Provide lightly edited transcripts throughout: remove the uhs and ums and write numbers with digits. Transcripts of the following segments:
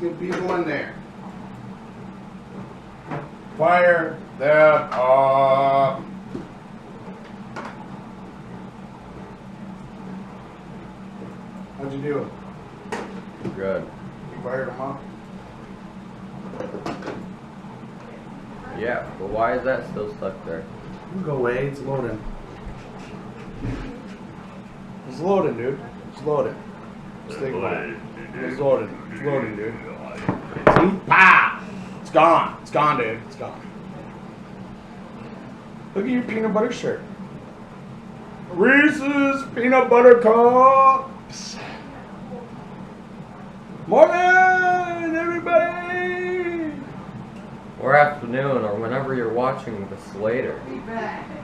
get people in there. Fire that up. How'd you do it? Good. You fired them up? Yeah, but why is that still stuck there? Go away, it's loading. It's loading, dude. It's loading. Stay quiet. It's loading. It's loading, dude. See? Ah! It's gone. It's gone, dude. It's gone. Look at your peanut butter shirt. Reese's Peanut Butter Cups. Morning, everybody. Or afternoon, or whenever you're watching this later.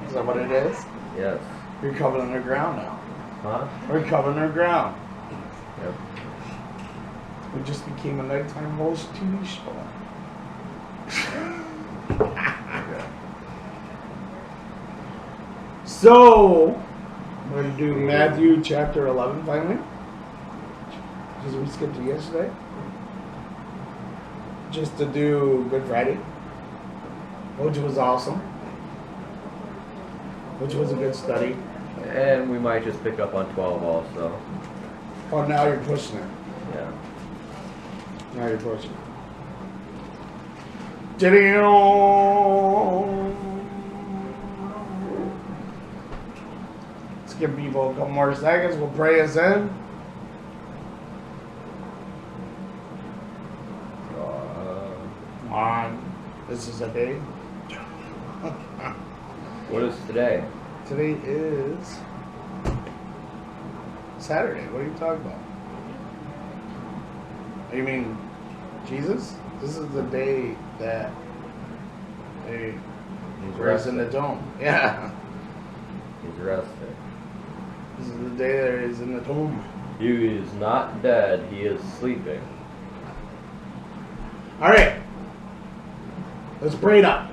Is that what it is? Yes. You're covering the ground now. Huh? We're covering the ground. Yep. We just became a nighttime host TV show. So, we're going to do Matthew chapter 11 finally. Because we skipped it yesterday. Just to do Good Friday. Which was awesome. Which was a good study. And we might just pick up on 12 also. Oh, now you're pushing it. Yeah. Now you're pushing it. Let's give people a couple more seconds. We'll pray us in. Come on. This is a day. What is today? Today is Saturday. What are you talking about? You mean Jesus? This is the day that they raised in the tomb. Yeah. He's resting. This is the day that he's in the tomb. He is not dead, he is sleeping. Alright. Let's pray it up.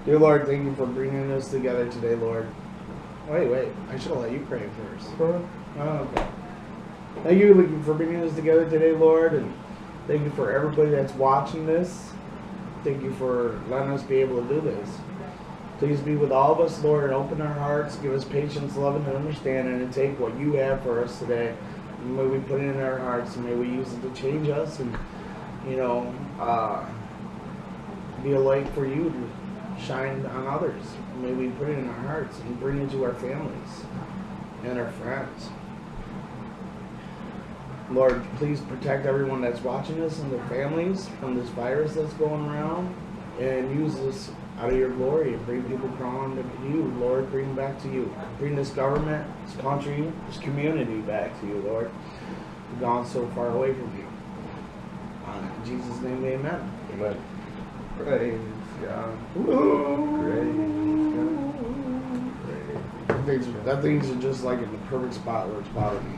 Dear Lord, thank you for bringing us together today, Lord. Wait. I should have let you pray first. Oh, okay. Thank you for bringing us together today, Lord, and thank you for everybody that's watching this. Thank you for letting us be able to do this. Please be with all of us, Lord, and open our hearts. Give us patience, love, and understanding, and take what you have for us today. And may we put it in our hearts, and may we use it to change us, and, be a light for you to shine on others. And may we put it in our hearts and bring it to our families and our friends. Lord, please protect everyone that's watching us and their families from this virus that's going around, and use this out of your glory and bring people crawling to you, Lord. Bring them back to you. Bring this government, this country, this community back to you, Lord. We've gone so far away from you. In Jesus' name, amen. Amen. Praise God. Praise God. That things are just like in the perfect spot where it's bothering me.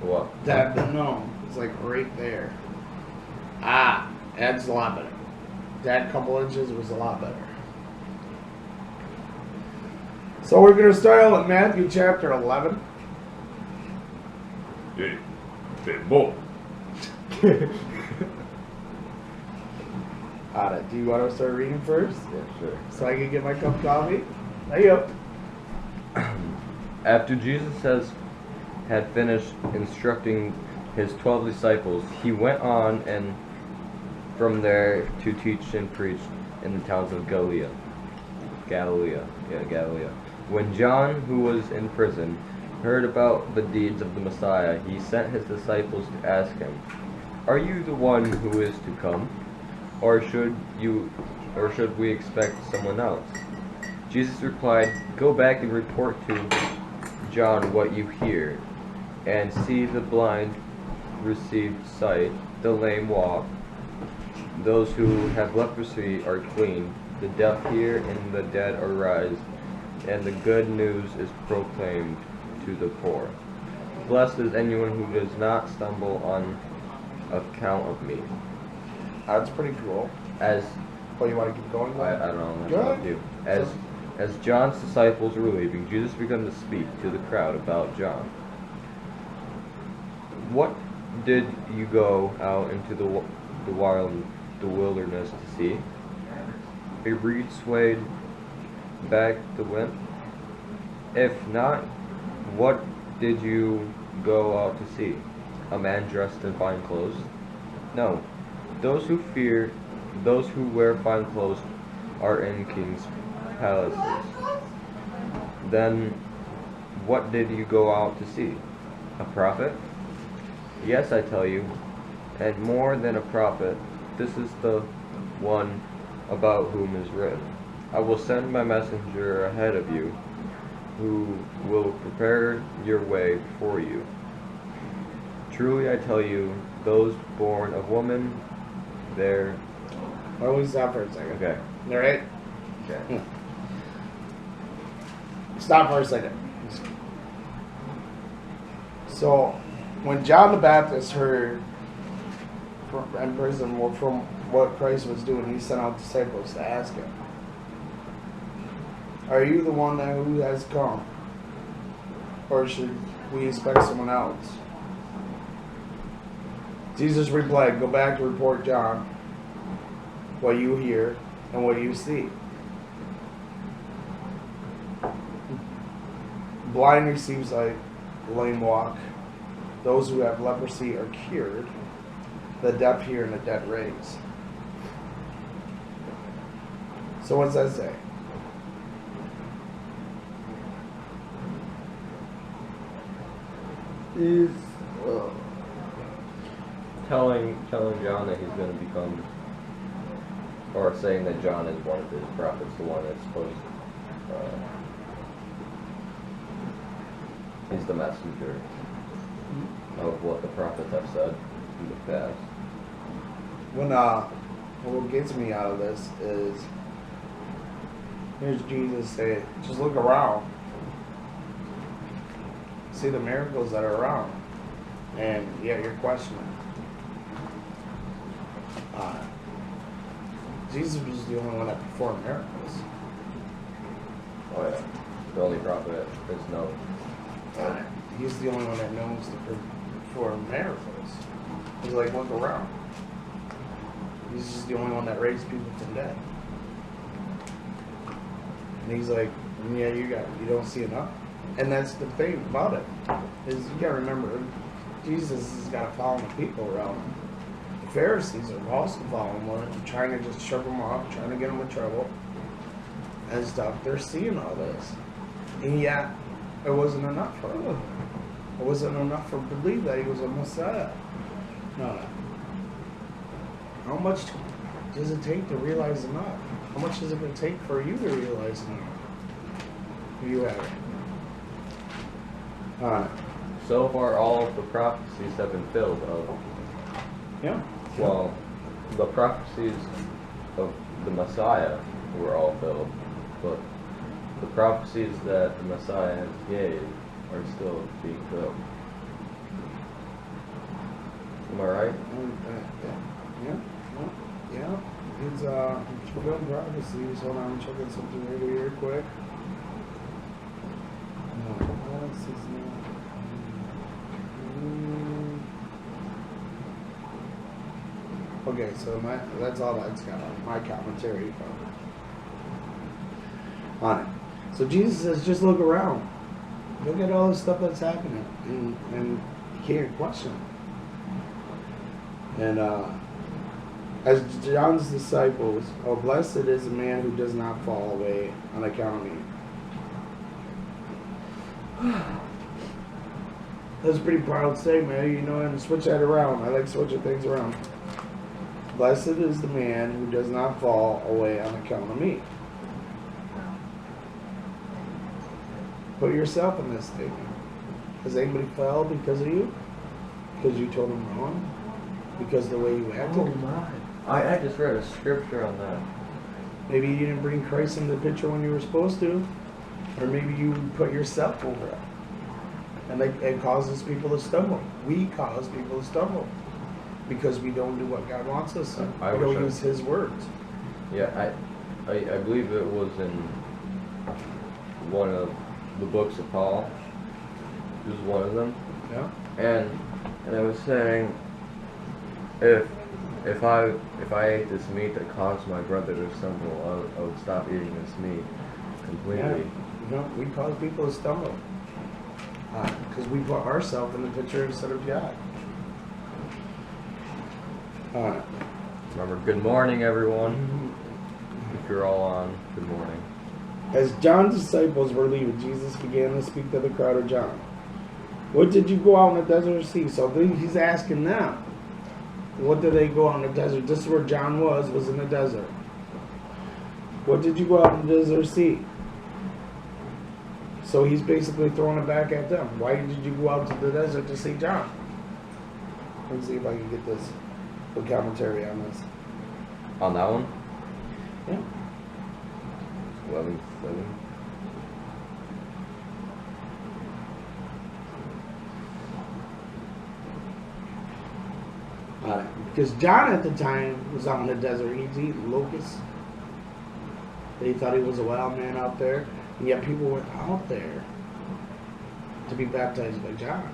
What? It's like right there. That's a lot better. That couple inches was a lot better. So we're going to start out with Matthew chapter 11. Hey, boy. Do you want to start reading first? Yeah, sure. So I can get my cup of coffee? There you go. After Jesus had finished instructing his 12 disciples, he went on and from there to teach and preach in the towns of Galilee. When John, who was in prison, heard about the deeds of the Messiah, he sent his disciples to ask him, "Are you the one who is to come, or should we expect someone else?" Jesus replied, "Go back and report to John what you hear, and see the blind receive sight, the lame walk, those who have leprosy are clean, the deaf hear, and the dead arise, and the good news is proclaimed to the poor. Blessed is anyone who does not stumble on account of me." That's pretty cool. As Oh, you want to keep going? I don't know Go what ahead. to do. As John's disciples were leaving, Jesus began to speak to the crowd about John. What did you go out into the wilderness to see? A reed swayed back the wind? If not, what did you go out to see? A man dressed in fine clothes? No. Those who wear fine clothes are in kings' palaces. Then what did you go out to see? A prophet? Yes, I tell you, and more than a prophet, this is the one about whom is written, I will send my messenger ahead of you, who will prepare your way before you. Truly I tell you, those born of woman, they're... Why don't we stop for a second? Okay. All right? Okay. Stop for a second. So, when John the Baptist heard in prison from what Christ was doing, he sent out disciples to ask him, are you the one who has come? Or should we expect someone else? Jesus replied, go back to report John what you hear and what you see. Blind receive sight, lame walk. Those who have leprosy are cured. The deaf hear and the dead raise. So what's that say? He's telling John that he's going to become, or saying that John is one of his prophets, the one that's supposed to, he's the messenger of what the prophets have said in the past. What gets me out of this is, here's Jesus say, just look around. See the miracles that are around. And yet you're questioning. Jesus was the only one that performed miracles. Oh yeah, the only prophet is known. He's the only one that knows to perform miracles. He's like, look around. He's just the only one that raised people from dead. And he's like, yeah, you don't see enough. And that's the thing about it, is you gotta remember, Jesus has got to follow the people around him. The Pharisees are also following him, trying to just shove him off, trying to get him in trouble and stuff. They're seeing all this. And yet, it wasn't enough for them. It wasn't enough for them to believe that he was a Messiah. No. How much does it take to realize enough? How much is it going to take for you to realize enough? You have it. Alright. So far, all of the prophecies have been filled. Yeah. Well, the prophecies of the Messiah were all filled, but the prophecies that the Messiah gave are still being filled. Am I right? Yeah. It's fulfilled prophecies. Hold on, I'm checking something right here quick. Okay, so that's all that's got on my commentary on it. So Jesus says, just look around. Look at all the stuff that's happening, and you can't question it. And as John's disciples, oh, blessed is the man who does not fall away on account of me. That's a pretty proud statement, you know, and switch that around. I like switching things around. Blessed is the man who does not fall away on account of me. Put yourself in this statement. Has anybody fell because of you? Because you told them wrong? Because of the way you acted? Oh my. I just read a scripture on that. Maybe you didn't bring Christ into the picture when you were supposed to. Or maybe you put yourself over it. And it causes people to stumble. We cause people to stumble. Because we don't do what God wants us to. We don't use His words. Yeah, I believe it was in one of the books of Paul. It was one of them. Yeah. And And I was saying, if I ate this meat that caused my brother to stumble, I would stop eating this meat completely. We cause people to stumble. Because we put ourselves in the picture instead of God. Remember, good morning, everyone. If you're all on, good morning. As John's disciples were leaving, Jesus began to speak to the crowd of John. What did you go out in the desert to see? So he's asking them, what did they go out in the desert? This is where John was in the desert. What did you go out in the desert to see? So he's basically throwing it back at them. Why did you go out to the desert to see John? Let me see if I can get this good commentary on this. On that one? Yeah. 11:7. Because John at the time was out in the desert. He's eating locusts. They thought he was a wild man out there. And yet people went out there to be baptized by John.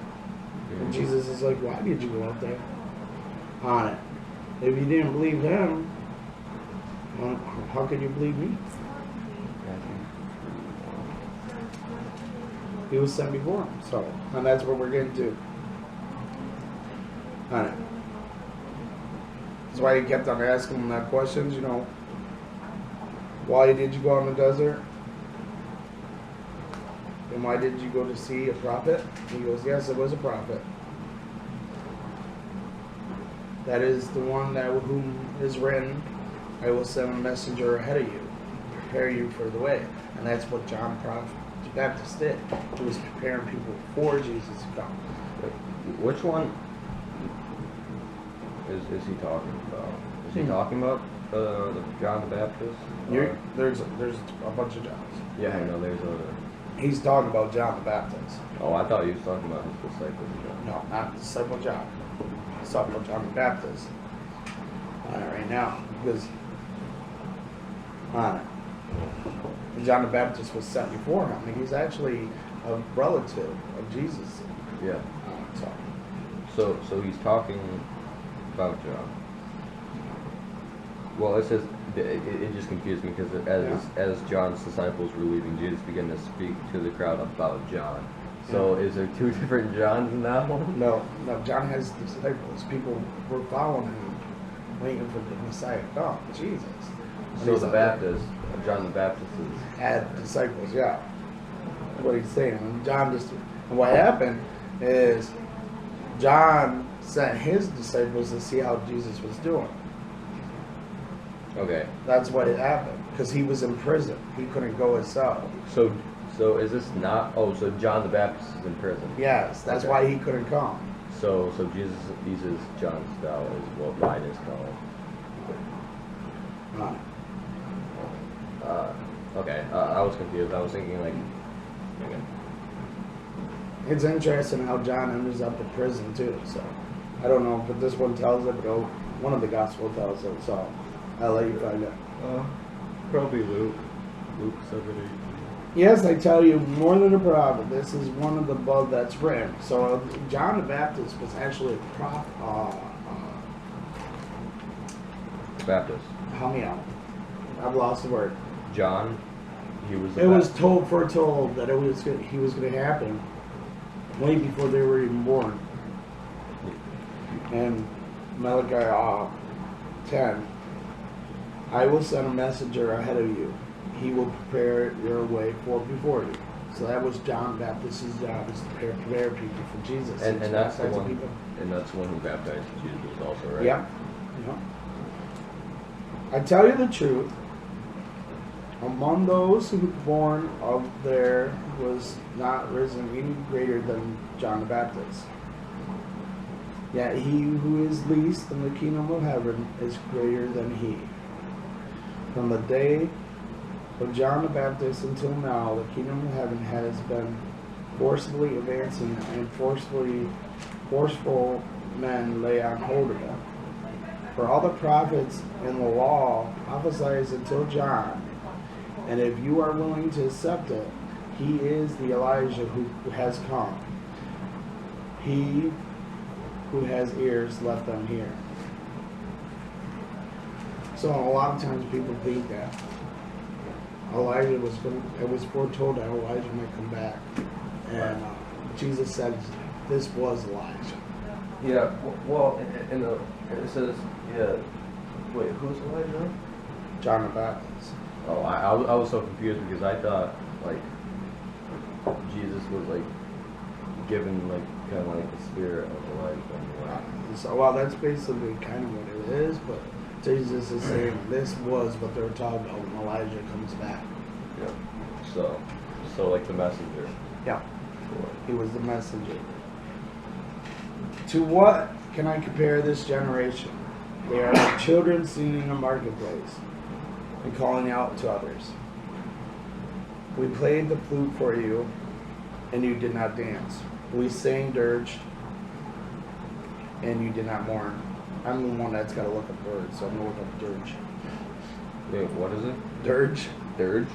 And Jesus is like, why did you go out there? On it. If you didn't believe him, well, how could you believe me? He was sent before him. So, and that's what we're getting to. On it. That's why he kept on asking him that questions, why did you go out in the desert? And why did you go to see a prophet? He goes, yes, it was a prophet. That is the one that whom is written, I will send a messenger ahead of you, prepare you for the way. And that's what John the Baptist did. He was preparing people for Jesus to come. Which one is he talking about? Is he talking about the John the Baptist? There's a bunch of Johns. Yeah, I know. There's other. He's talking about John the Baptist. Oh, I thought he was talking about his disciples. No, not disciple John. He's talking about John the Baptist. Right now, because John the Baptist was sent before him, and he's actually a relative of Jesus. Yeah. So he's talking about John. Well, it says it just confused me because as John's disciples were leaving, Jesus began to speak to the crowd about John. So is there two different Johns in that one? No. John has disciples. People were following him, waiting for the Messiah to come, Jesus. So the Baptist, John the Baptist had disciples, yeah. That's what he's saying. And what happened is John sent his disciples to see how Jesus was doing. Okay. That's what had happened because he was in prison. He couldn't go himself. So is this not? Oh, so John the Baptist is in prison. Yes, that's why he couldn't come. So Jesus uses John's style as what wine is called. Okay. I was confused. I was thinking like. Okay. It's interesting how John ends up in prison too. So I don't know if this one tells it, but one of the gospel tells it. So I'll let you find it. Probably Luke. Luke 7:8. Yes, I tell you, more than a prophet. This is one of the above that's written. So John the Baptist was actually a prophet. Baptist. Help me out. I've lost the word. John, he was. It was foretold that he was going to happen way before they were even born. And Malachi 10, I will send a messenger ahead of you. He will prepare your way before you. So that was John the Baptist's job, is to prepare people for Jesus. And that's the one. And that's the one who baptized Jesus also, right? Yep. I tell you the truth. Among those who were born of there was not risen any greater than John the Baptist. Yet he who is least in the kingdom of heaven is greater than he. From the day of John the Baptist until now, the kingdom of heaven has been forcibly advancing, and forceful men lay on hold of them. For all the prophets in the law prophesied until John, and if you are willing to accept it, he is the Elijah who has come. He who has ears, let them hear. So a lot of times people think that Elijah it was foretold that Elijah might come back, and Jesus said this was Elijah. Yeah, well, it says, yeah, wait, who's Elijah? John the Baptist. Oh, I was so confused because I thought, like, Jesus was, like, given, like, kind of like the spirit of Elijah. So, well, that's basically kind of what it is, but Jesus is saying this was what they were talking about when Elijah comes back. Yeah. So like the messenger. Yeah. He was the messenger. To what can I compare this generation? They are like children singing in a marketplace and calling out to others. We played the flute for you, and you did not dance. We sang dirge, and you did not mourn. I'm the one that's got to look up words, so I'm going to look up dirge. Wait, what is it? Dirge? Dirge?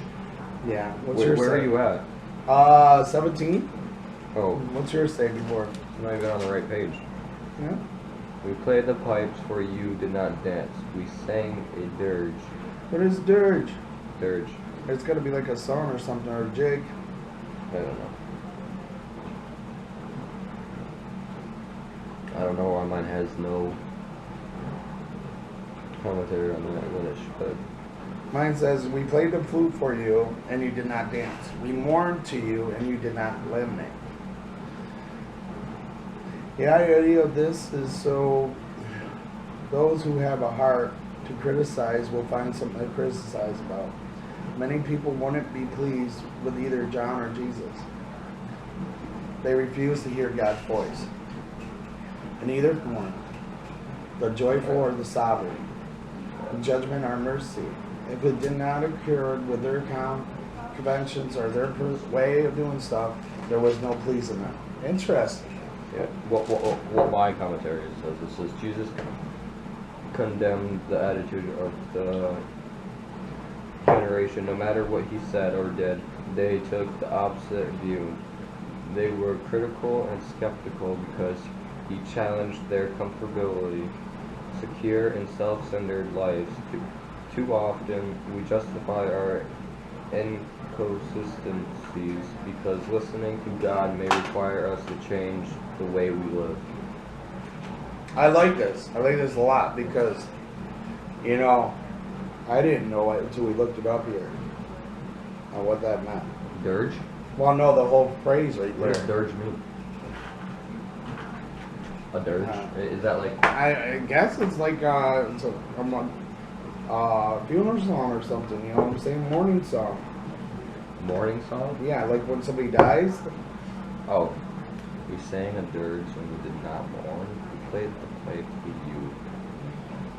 Yeah. Where are you at? 17? Oh, What's yours say before? I'm not even on the right page. Yeah? We played the pipes for you did not dance. We sang a dirge. What is dirge? Dirge. It's got to be like a song or something, or a jig. I don't know. I don't know why mine has no commentary on that when it should. Mine says, we played the flute for you, and you did not dance. We mourned to you, and you did not lament. The idea of this is so those who have a heart to criticize will find something to criticize about. Many people wouldn't be pleased with either John or Jesus. They refuse to hear God's voice. In either one, the joyful or the sovereign, the judgment or mercy. If it did not occur with their conventions or their way of doing stuff, there was no pleasing them. Interesting. Yeah. What my commentary says, it says Jesus condemned the attitude of the generation. No matter what he said or did, they took the opposite view. They were critical and skeptical because he challenged their comfortability, secure and self-centered lives. Too often we justify our inconsistencies because listening to God may require us to change the way we live. I like this. I like this a lot because, you know, I didn't know it until we looked it up here on what that meant. Dirge? Well, no, the whole phrase right What does there. dirge mean? A dirge? Is that like... I guess it's like it's a funeral song or something, you know what I'm saying? Morning song. morning song? Yeah, like when somebody dies. Oh. We sang a dirge and we did not mourn. We played the pipe for you.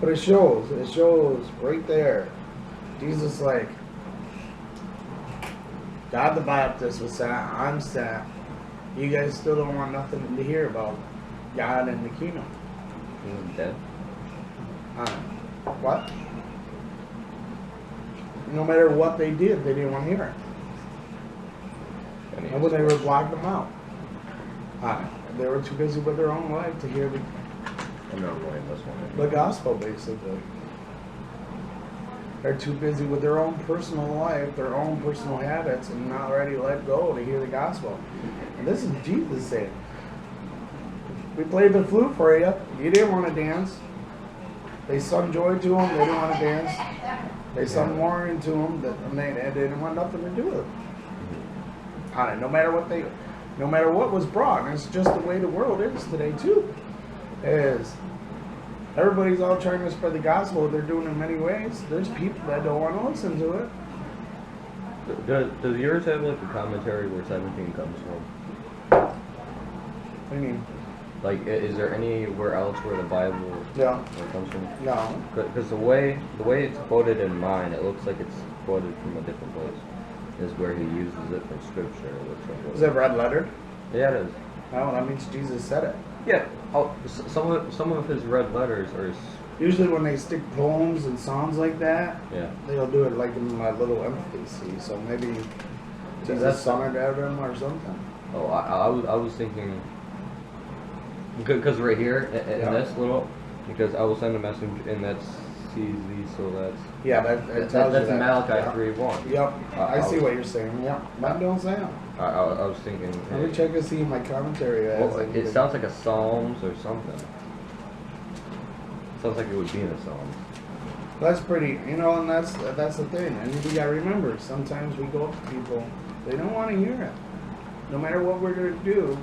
But it shows right there. Jesus like, God the Baptist was sent, I'm sent. You guys still don't want nothing to hear about God and the kingdom. He's dead. What? No matter what they did, they didn't want to hear it. And when they were blocked them out. They were too busy with their own life to hear I'm not going this one. the gospel, basically. They're too busy with their own personal life, their own personal habits, and not ready to let go to hear the gospel. And this is Jesus saying, we played the flute for you. You didn't want to dance. They sung joy to them. They didn't want to dance. They sung mourning to them, and they didn't want nothing to do with it. No matter what was brought, and it's just the way the world is today too. Is everybody's all trying to spread the gospel. They're doing it in many ways. There's people that don't want to listen to it. Does yours have like a commentary where 17 comes from? I mean, Like, is there anywhere else where the Bible yeah, where it comes from? no. Because the way it's quoted in mine, it looks like it's quoted from a different place. Is where he uses it from scripture. It looks like. Is it red lettered? Yeah, it is. No, that means Jesus said it. Yeah. Oh, some of his red letters are. Usually when they stick poems and songs like that, Yeah. they'll do it like in my little emphasis. So maybe Jesus that's- sung it out of them or something. Oh, I was thinking. Because right here, in Yeah. this little, because I will send a message, and that's CZ, so that's Yeah, that tells you that's that. Malachi Yeah. 3:1. Yep, I see was- what you're saying. Yep, that don't sound. I was thinking. Let me check to see my commentary. As Well, I it sounds like a Psalms or something. Sounds like it would be in a Psalms. That's pretty, and that's the thing. And you gotta remember, sometimes we go up to people, they don't want to hear it. No matter what we're gonna do,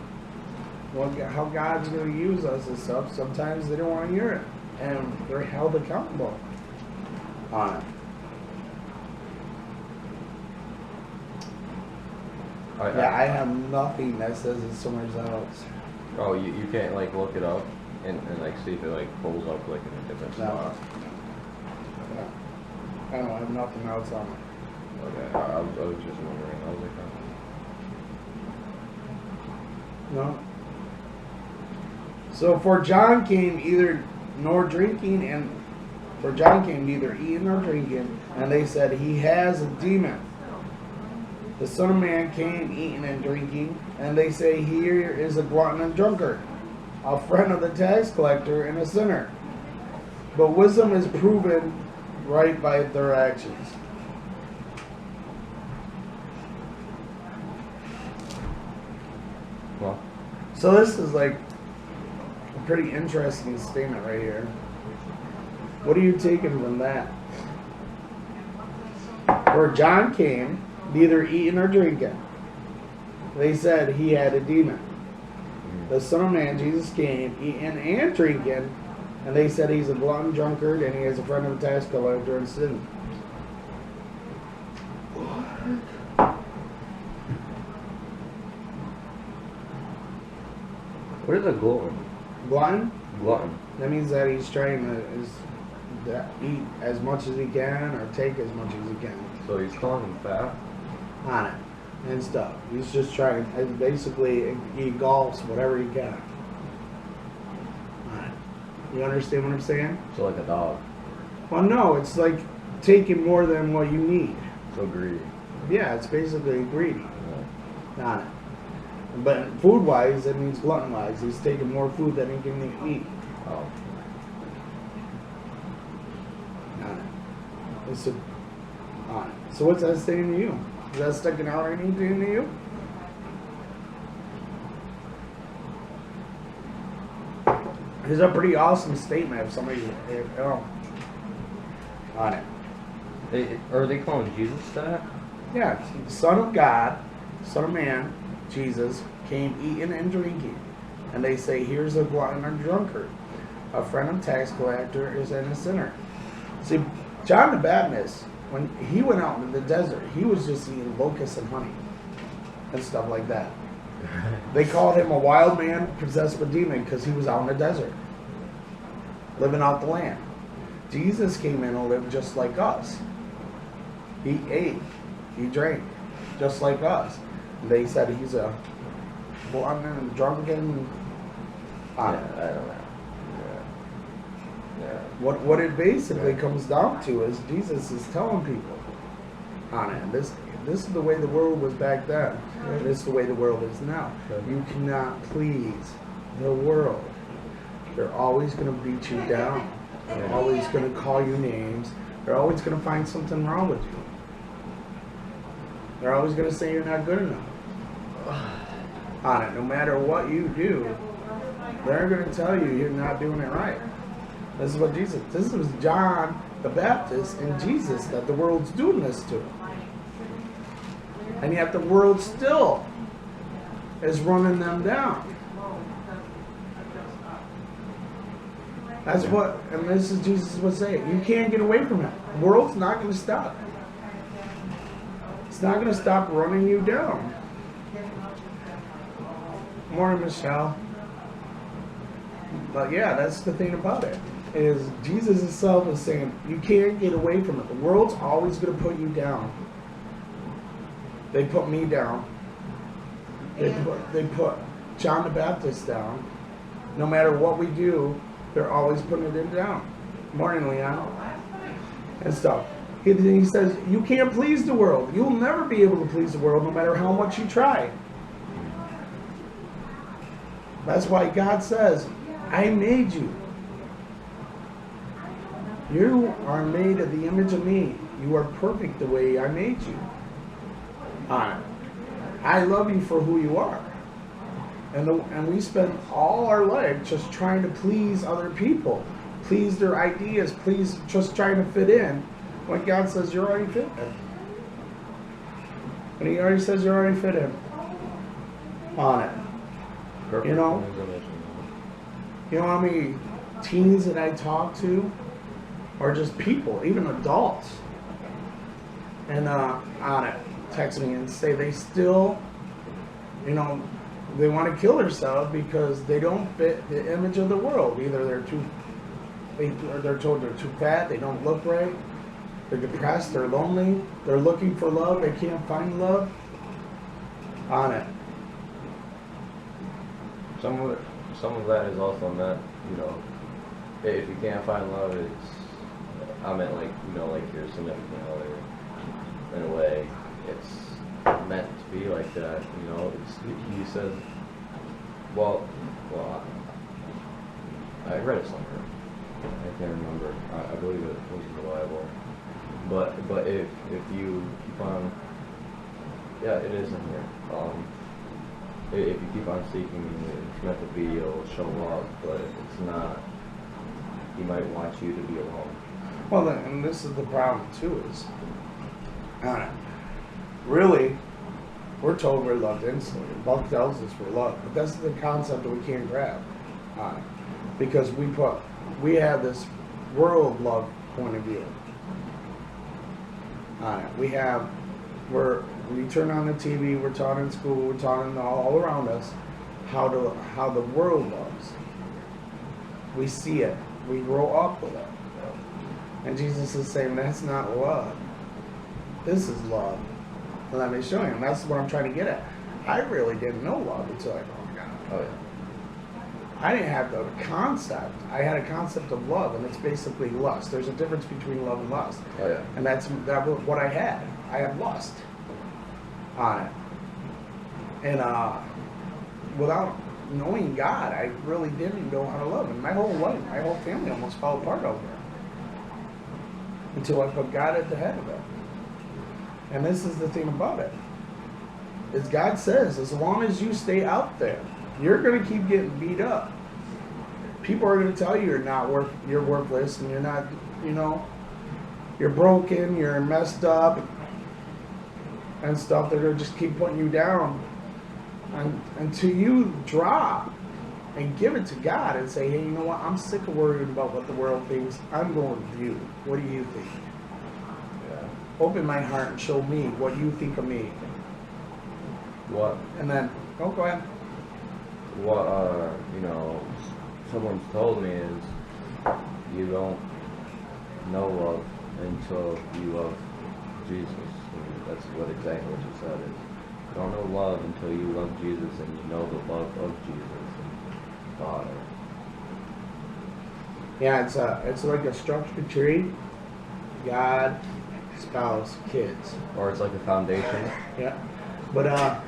how God's gonna use us and stuff. Sometimes they don't want to hear it, and they're held accountable on it. Yeah, I have nothing that says it's somewhere else. Oh, you can't like look it up and like see if it like pulls up like in a different No. spot. No. I don't have nothing else on it. Okay, I was just wondering. I was like, No. So for John came neither eating nor drinking, and they said he has a demon. The Son of Man came eating and drinking, and they say here is a glutton and drunkard, a friend of the tax collector and a sinner. But wisdom is proven right by their actions. well, So this is like a pretty interesting statement right here. What are you taking from that? Where John came, neither eating nor drinking. They said he had a demon. The Son of Man, Jesus, came eating and drinking, and they said he's a glutton, drunkard, and he is a friend of the tax collector and sin. what is a glutton? Glutton? Glutton. That means that he's trying to eat as much as he can or take as much as he can So he's calling him fat. on it and stuff. He's just trying, basically, he golfs whatever he can on it. You understand what I'm saying? So like a dog. Well, no, it's like taking more than what you need. So greedy. Yeah, it's basically greedy Yeah. on it. But food-wise, it means glutton-wise. He's taking more food than he can eat Oh. on it. It's on it. So what's that saying to you? Is that sticking out or anything to you? It's a pretty awesome statement if somebody, on it. Are they calling Jesus that? Yeah, Son of God, Son of Man, Jesus, came eating and drinking. And they say, here's a glutton or drunkard. A friend of tax collector is and a sinner. See, John the Baptist, when he went out into the desert, he was just eating locusts and honey and stuff like that. They called him a wild man possessed with a demon because he was out in the desert, living out the land. Jesus came in and lived just like us. He ate, he drank, just like us. They said he's a glutton and drunken. I don't know. Yeah. What it basically comes down to is Jesus is telling people on it. This is the way the world was back then. This is the way the world is now. You cannot please the world. They're always going to beat you down. They're always going to call you names. They're always going to find something wrong with you. They're always going to say you're not good enough. On it, no matter what you do, they're going to tell you you're not doing it right. This is what Jesus, this was John the Baptist and Jesus that the world's doing this to. And yet the world still is running them down. That's what, and this is Jesus was saying. You can't get away from it. The world's not going to stop. It's not going to stop running you down. Morning, Michelle. But yeah, that's the thing about it. Is Jesus himself is saying you can't get away from it. The world's always going to put you down. They put me down. They put John the Baptist down. No matter what we do, they're always putting it down. Morning, Leon. And stuff. He says you can't please the world. You'll never be able to please the world no matter how much you try. That's why God says, I made you. You are made of the image of me. You are perfect the way I made you. I love you for who you are. And we spend all our life just trying to please other people, please their ideas, please just trying to fit in. When God says you're already fit in. And He already says you're already fit in. On it. Perfect You know? in His image. You know how many teens that I talk to, or just people, even adults, and on it, text me and say they still, you know, they want to kill themselves because they don't fit the image of the world. Either they're told they're too fat, they don't look right, they're depressed, they're lonely, they're looking for love, they can't find love. On it. Some of that is also meant, you know, if you can't find love, it's, I meant like, you know, like your significant other. In a way, it's meant to be like that, you know. He says, well, I read it somewhere. I can't remember. I believe it was in the Bible. But if you keep on, yeah, it is in here. If you keep on seeking, it's meant to be, you'll show love, but if it's not, He might want you to be alone. Well, and this is the problem too, is really, we're told we're loved instantly. The Bible tells us we're loved, but that's the concept that we can't grab, because we have this world love point of view. We turn on the TV, we're taught in school, we're taught in all around us how the world loves. We see it, we grow up with it, and Jesus is saying that's not love. This is love. And let me show you. And that's what I'm trying to get at. I really didn't know love until I found God. Oh yeah. I didn't have the concept. I had a concept of love, and it's basically lust. There's a difference between love and lust. Oh yeah. And that was what I had. I had lust on it. And without knowing God, I really didn't know how to love. And my whole life, my whole family almost fell apart over it. Until I put God at the head of it. And this is the thing about it. Is God says, as long as you stay out there, you're going to keep getting beat up. People are going to tell you you're worthless, and you're not, you know, you're broken, you're messed up, and stuff. They're going to just keep putting you down until you drop and give it to God and say, hey, you know what? I'm sick of worrying about what the world thinks. I'm going with you. What do you think? Yeah. Open my heart and show me what you think of me. What? And then, go ahead. What you know, someone's told me is you don't know love until you love Jesus. And that's exactly what you said. Is you don't know love until you love Jesus and you know the love of Jesus and Father. Yeah, it's like a structured tree. God, spouse, kids. Or it's like a foundation. Yeah. But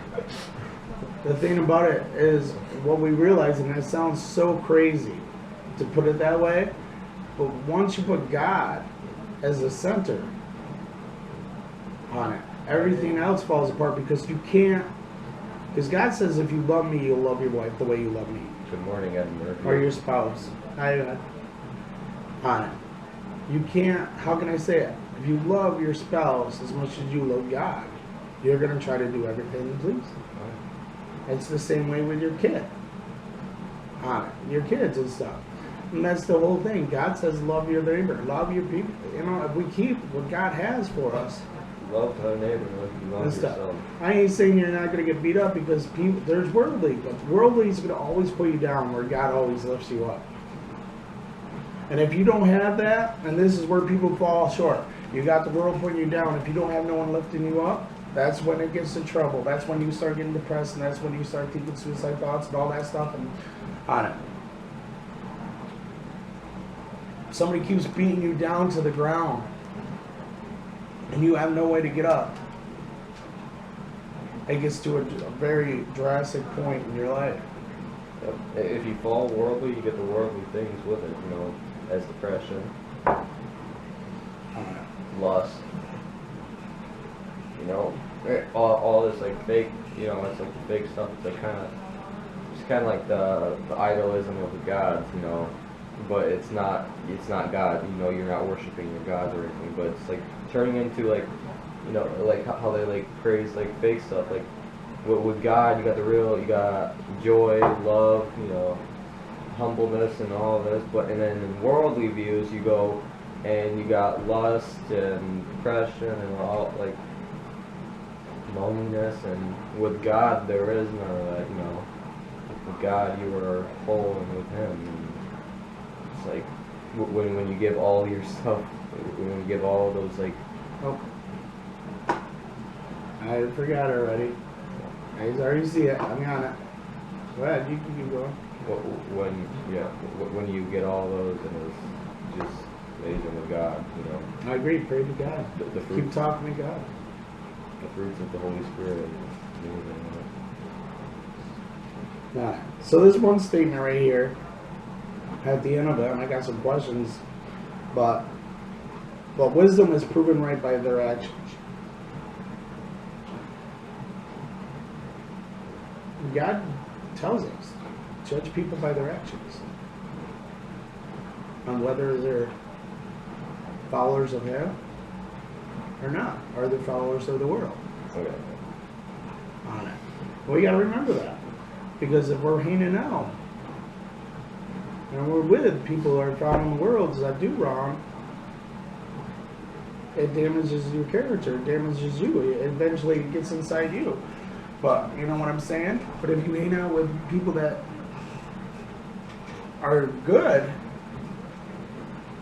the thing about it is what we realize, and it sounds so crazy to put it that way, but once you put God as the center on it, everything else falls apart because you can't, because God says if you love me, you'll love your wife the way you love me. Good morning, Ed Murphy. Or your spouse. On it. You can't, how can I say it? If you love your spouse as much as you love God, you're going to try to do everything to please Him. It's the same way with your kid. Your kids and stuff. And that's the whole thing. God says love your neighbor, love your people. You know, if we keep what God has for us. Love thy neighbor like you love yourself. I ain't saying you're not going to get beat up because people, there's worldly, but worldly is going to always put you down where God always lifts you up. And if you don't have that, and this is where people fall short, you got the world putting you down. If you don't have no one lifting you up, that's when it gets in trouble. That's when you start getting depressed, and that's when you start thinking suicide thoughts and all that stuff and on it. Somebody keeps beating you down to the ground, and you have no way to get up. It gets to a very drastic point in your life. Yep. If you fall worldly, you get the worldly things with it, you know, as depression, lust, you know, all this like fake, you know, it's like the fake stuff. It's like it's kind of like the idolism of the gods, you know, but it's not God. You know, you're not worshiping your gods or anything, but it's like turning into like, you know, like how they like praise like fake stuff. Like with God, you got the real, you got joy, love, you know, humbleness and all this. But and then in worldly views, you go and you got lust and depression and all like loneliness. And with God, there is none of that. You know, with God, you are whole and with Him. And it's like when you give all your stuff, when you give all those like. Oh. I forgot already. I already see it. I'm on it. Go ahead, you can keep going. When you get all those, and it's just amazing with God, you know. I agree. Pray to God. The fruits, Keep talking to God. the fruits of the Holy Spirit. Amazing, you know. Alright. So this one statement right here, at the end of it, and I got some questions, but wisdom is proven right by their actions. God tells us, judge people by their actions. On whether they're followers of Him or not. Are they followers of the world? Okay. On it. Well, you got to remember that. Because if we're hanging out and we're with people who are following the world that do wrong, it damages your character, it damages you. It eventually gets inside you. But, you know what I'm saying? But if you hang out with people that are good,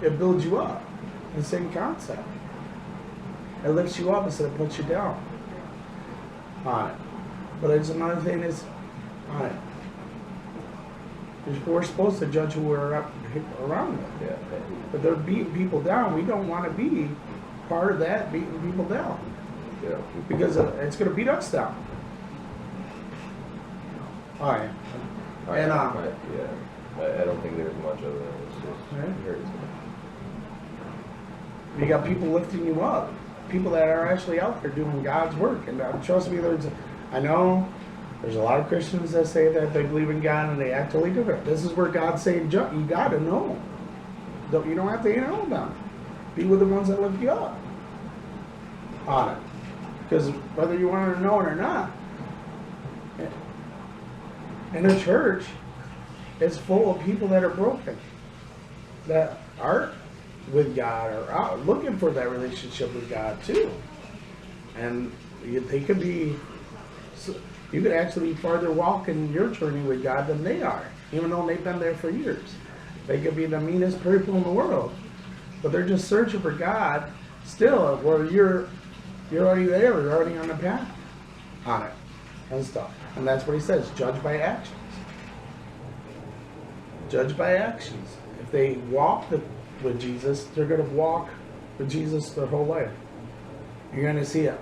it builds you up. The same concept. It lifts you up instead of puts you down. On it. But it's another thing is, on it. We're supposed to judge who we're around with. Yeah. But they're beating people down. We don't want to be part of that, beating people down. Yeah. Because it's going to beat us down. Alright. And, yeah. I don't think there's much of it. It's just Right. hurts. you got people lifting you up. People that are actually out there doing God's work. And trust me, I know there's a lot of Christians that say that they believe in God and they act totally different. This is where God's saying, you got to know. You don't have to know them. Be with the ones that lift you up on it. Because whether you want to know it or not, in a church, it's full of people that are broken, that aren't with God or out looking for that relationship with God too. And they could be, you could actually be farther walking your journey with God than they are, even though they've been there for years. They could be the meanest people in the world, but they're just searching for God still, where you're already there, you're already on the path on it and stuff. And that's what he says, judge by actions. Judge by actions. If they walk with Jesus, they're going to walk with Jesus their whole life. You're going to see it.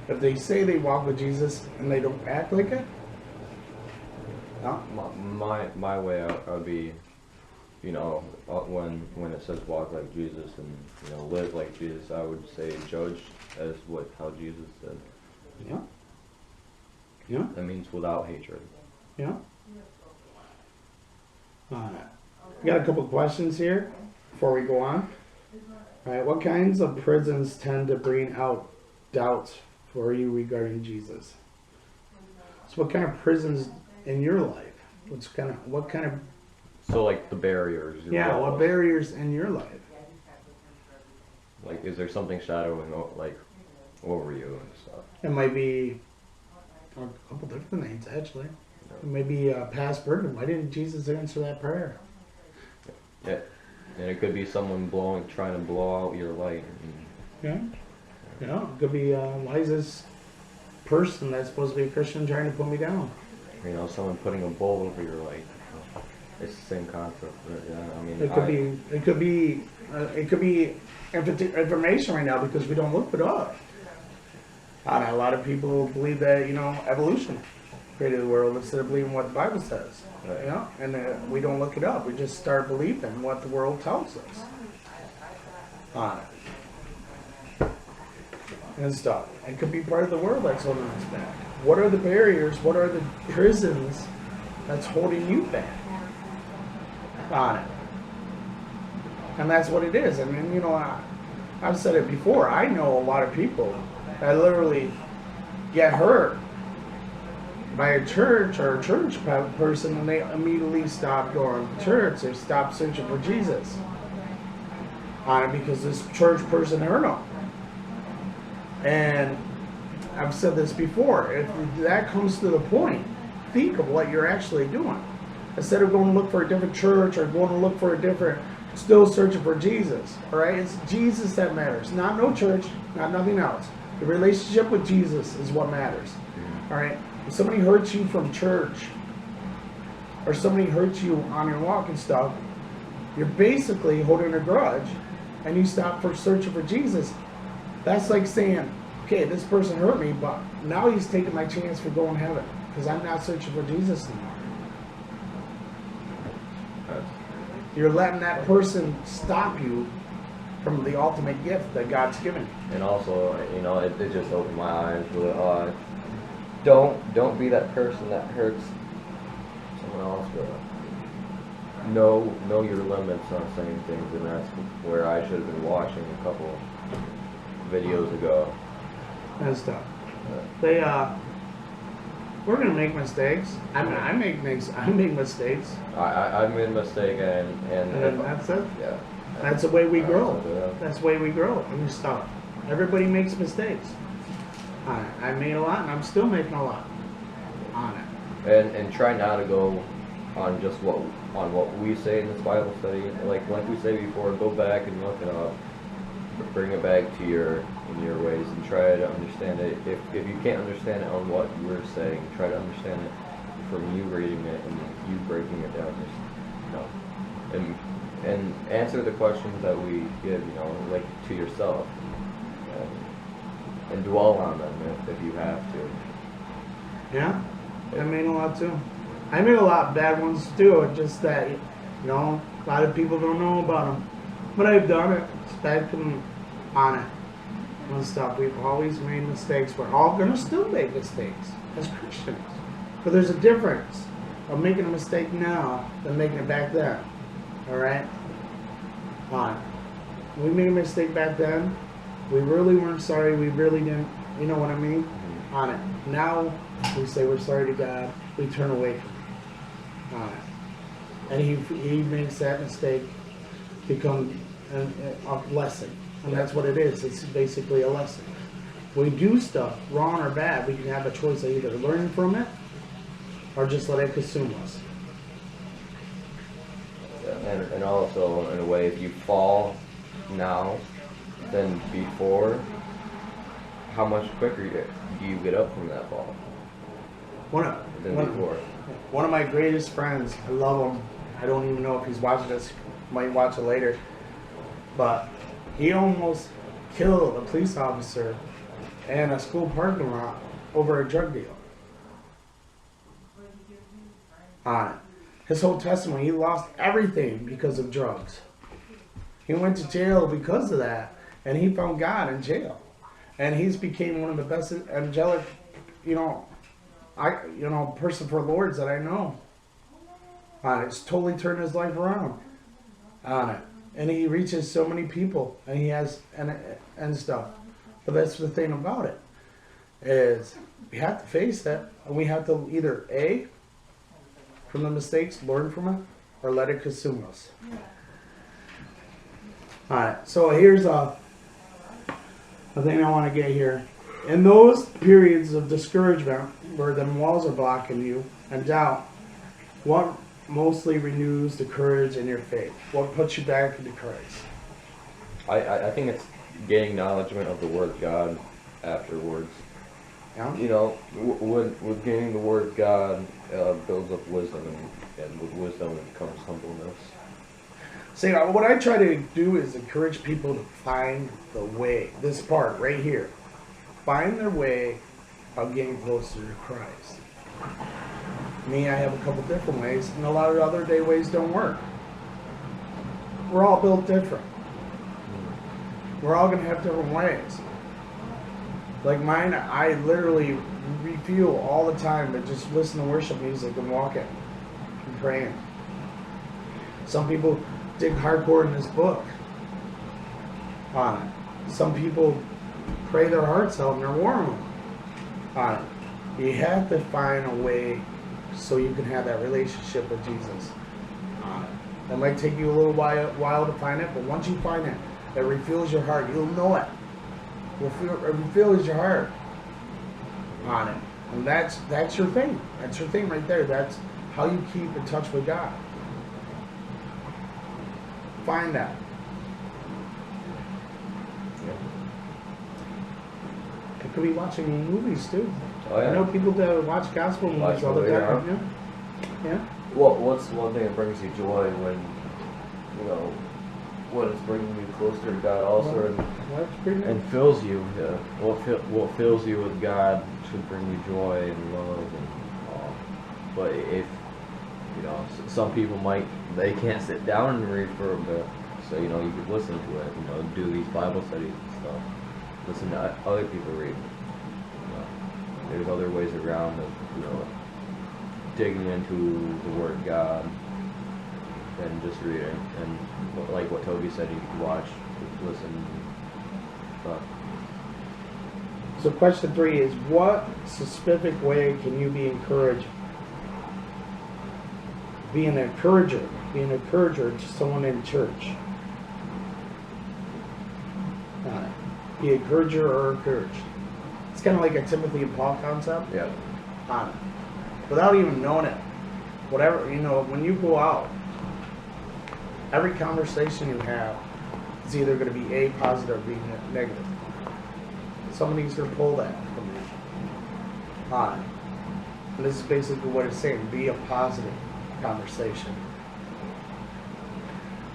If they say they walk with Jesus and they don't act like it, no. My way out would be, you know, when it says walk like Jesus and, you know, live like Jesus, I would say judge as how Jesus said. Yeah. Yeah. That means without hatred. Yeah. We got a couple questions here before we go on. All right. What kinds of prisons tend to bring out doubts for you regarding Jesus? So what kind of prisons in your life? What kind of So like the barriers. what barriers in your life? Like, is there something shadowing over you and stuff? It might be a couple different things actually. It may be a past burden. Why didn't Jesus answer that prayer? Yeah. And it could be someone trying to blow out your light. Yeah. Yeah. It could be why is this person that's supposed to be a Christian trying to put me down? You know, someone putting a bowl over your light. It's the same concept. Yeah, I mean, It could be information right now because we don't look it up. A lot of people believe that, evolution. created the world instead of believing what the Bible says. Right. You know, and we don't look it up. We just start believing what the world tells us on it and stuff. It could be part of the world that's holding us back. What are the barriers? What are the prisons that's holding you back on it? And that's what it is. I mean, you know, I've said it before. I know a lot of people that literally get hurt by a church or a church person, and they immediately stop going to church. They stop searching for Jesus on it because this church person hurt them. And I've said this before. If that comes to the point, think of what you're actually doing. Instead of going to look for a different church or going to look for a different, still searching for Jesus. All right, it's Jesus that matters, not no church, not nothing else. The relationship with Jesus is what matters. All right. If somebody hurts you from church, or somebody hurts you on your walk and stuff, you're basically holding a grudge, and you stop for searching for Jesus. That's like saying, okay, this person hurt me, but now he's taking my chance for going to heaven because I'm not searching for Jesus anymore. You're letting that person stop you from the ultimate gift that God's given you. And also, you know, it just opened my eyes with don't be that person that hurts someone else, but know your limits on saying things, and that's where I should have been watching a couple videos ago. And stuff. We're gonna make mistakes. I mean, I make mistakes. I made a mistake, and That's it. yeah. That's the way we grow. Yeah. That's the way we grow and stuff. Everybody makes mistakes. I made a lot, and I'm still making a lot on it. And try not to go on just what we say in this Bible study. Like we say before, go back and look it up, bring it back to your ways, and try to understand it. If you can't understand it on what we're saying, try to understand it from you reading it and you breaking it down. Just, you know, and answer the questions that we give, you know, like to yourself, and dwell on them if you have to. Yeah, I made a lot too. I made a lot of bad ones too. It's just that, you know, a lot of people don't know about them. But I've done it. I've been on it and stuff. We've always made mistakes. We're all gonna still make mistakes as Christians. But there's a difference of making a mistake now than making it back then. Alright? We made a mistake back then. We really weren't sorry. We really didn't, you know what I mean? On it. Now we say we're sorry to God. We turn away from it. On it. And he makes that mistake become a lesson. And that's what it is. It's basically a lesson. When we do stuff, wrong or bad, we can have a choice of either learning from it or just let it consume us. And also, in a way, if you fall now than before, how much quicker do you get up from that fall than before? One of my greatest friends, I love him. I don't even know if he's watching this. Might watch it later. But he almost killed a police officer in a school parking lot over a drug deal. His whole testimony, he lost everything because of drugs. He went to jail because of that, and he found God in jail. And he's became one of the best angelic, person for Lords that I know. It's totally turned his life around on it. And he reaches so many people, and he has, and stuff. But that's the thing about it, is we have to face that, and we have to either A, from the mistakes, learn from it, or let it consume us. Alright, so here's a thing I want to get here. In those periods of discouragement, where the walls are blocking you, and doubt, what mostly renews the courage in your faith? What puts you back into Christ? I think it's gaining acknowledgement of the Word of God afterwards. Yeah? You know, with gaining the Word of God builds up wisdom, and with wisdom comes humbleness. See, what I try to do is encourage people to find the way. This part right here. Find their way of getting closer to Christ. Me, I have a couple different ways, and a lot of other day ways don't work. We're all built different. We're all going to have different ways. Like mine, I literally refuel all the time to just listen to worship music and walking and praying. Some people dig hardcore in this book on it. Some people pray their hearts out in their war room on it. You have to find a way so you can have that relationship with Jesus on it. It might take you a little while to find it, but once you find it, it refuels your heart. You'll know it. It refuels your heart on it. And that's your thing. That's your thing right there. That's how you keep in touch with God. Find that. It could be watching movies too. Oh yeah. I know people that watch gospel movies all the time. Yeah. Well, what's one thing that brings you joy when, you know, what is bringing you closer to God also, and fills you? What fills you with God should bring you joy and love and all. But if you know, some people they can't sit down and read for a bit, so you know you could listen to it. You know, do these Bible studies and stuff. Listen to other people read. You know, there's other ways around of, you know, digging into the Word of God than just reading. And like what Toby said, you could watch, listen, stuff. So question 3 is, what specific way can you be encouraged? Be an encourager to someone in church. Be an encourager or encouraged. It's kind of like a Timothy and Paul concept. Yeah. Without even knowing it. Whatever, you know, when you go out, every conversation you have is either going to be A, positive, or B, negative. Somebody's going to pull that from you. And this is basically what it's saying. Be a positive conversation.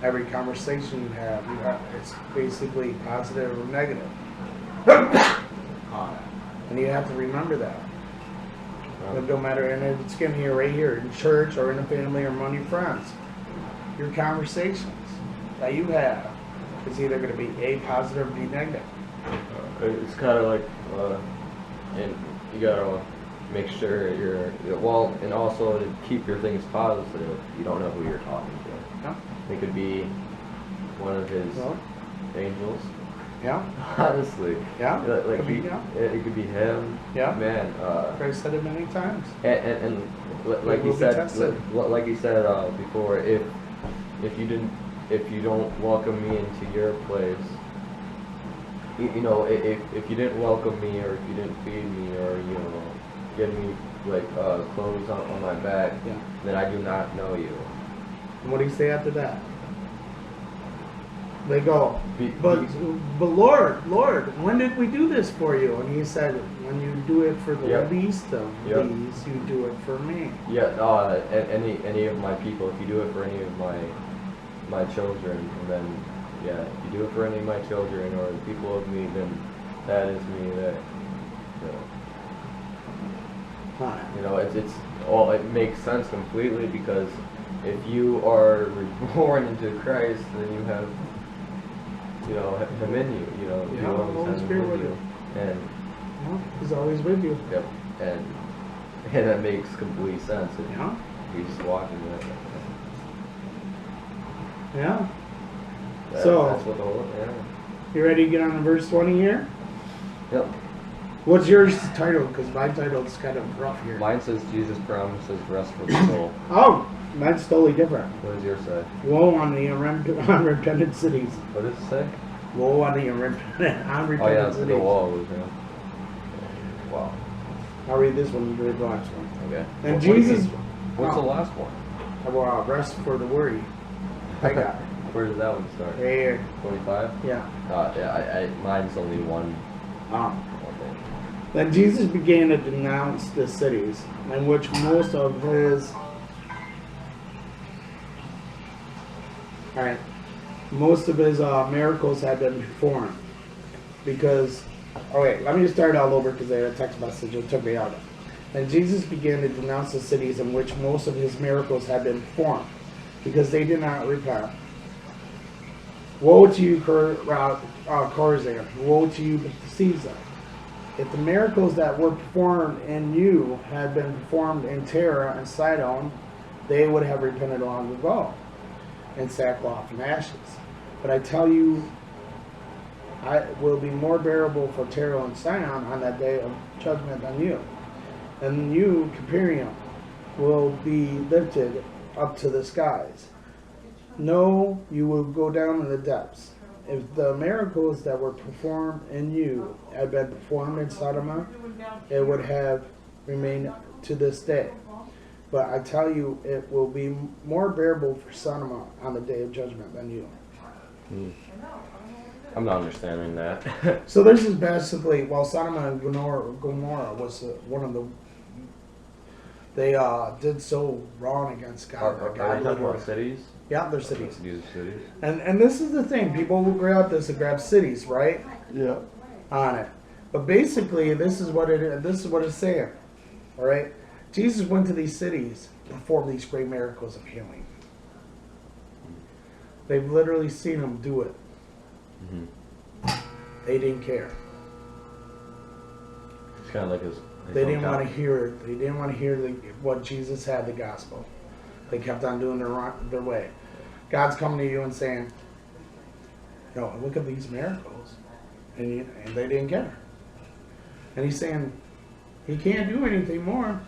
Every conversation you have, it's basically positive or negative. And you have to remember that. It don't matter, and it's going to be right here in church or in a family or among your friends. Your conversations that you have is either going to be A, positive, or B, negative. It's kind of like, and you gotta make sure and also to keep your things positive, you don't know who you're talking to. Yeah. It could be one of his angels. Yeah. Honestly. Yeah. Like could be, it could be him. Yeah. Man. I've said it many times. And like you said before, if you don't welcome me into your place, you know, if you didn't welcome me, or if you didn't feed me, or you know, give me like clothes on my back, then I do not know you. And what do you say after that? They go, but Lord, when did we do this for you? And he said, when you do it for the least of these, you do it for me. Yeah, any of my people, if you do it for any of my children, then if you do it for any of my children or the people of me, then that is me. That you know, it's all, it makes sense completely, because if you are reborn into Christ, then you have, you know, him in you. You know, the Holy Spirit with you, and he's always with you. Yep, and that makes complete sense. If you just walking with it. Yeah. So that's what the whole, you ready to get on to verse 20 here? Yep. What's yours title? Because my title is kind of rough here. Mine says Jesus promises rest for the soul. Oh, mine's totally different. What does yours say? Woe on the unrepentant cities. What does it say? Woe on the unrepentant cities. The walls, yeah. Wow. I'll read this one, you read the last one. Okay. And Jesus... What's the last one? Well, rest for the worry. I got it. Where does that one start? Right here. 25? Yeah. Mine's only one. thing. Then Jesus began to denounce the cities in which most of his miracles had been performed. Because, let me just start all over because I had a text message that took me out of it. And Jesus began to denounce the cities in which most of his miracles had been performed, because they did not repent. Woe to you, Chorazin! Woe to you, Bethsaida! If the miracles that were performed in you had been performed in Tyre and Sidon, they would have repented long ago in sackcloth and ashes. But I tell you, I will be more bearable for Tyre and Sidon on that day of judgment than you. And you, Capernaum, will be lifted up to the skies. No, you will go down in the depths. If the miracles that were performed in you had been performed in Sodom, it would have remained to this day. But I tell you, it will be more bearable for Sodom on the day of judgment than you. I'm not understanding that. So this is basically, while Sodom and Gomorrah was one of the, they did so wrong against God. Are God they talking about cities? Yeah, they're cities. These are cities? And this is the thing, people will grab this and grab cities, right? Yeah. On it. But basically, this is what it's saying. All right? Jesus went to these cities to perform these great miracles of healing. They've literally seen him do it. They didn't care. It's kind of like his They didn't hometown. want to hear it. They didn't want to hear what Jesus had, the gospel. They kept on doing their way. God's coming to you and saying, no, look at these miracles. And they didn't care. And he's saying, he can't do anything more.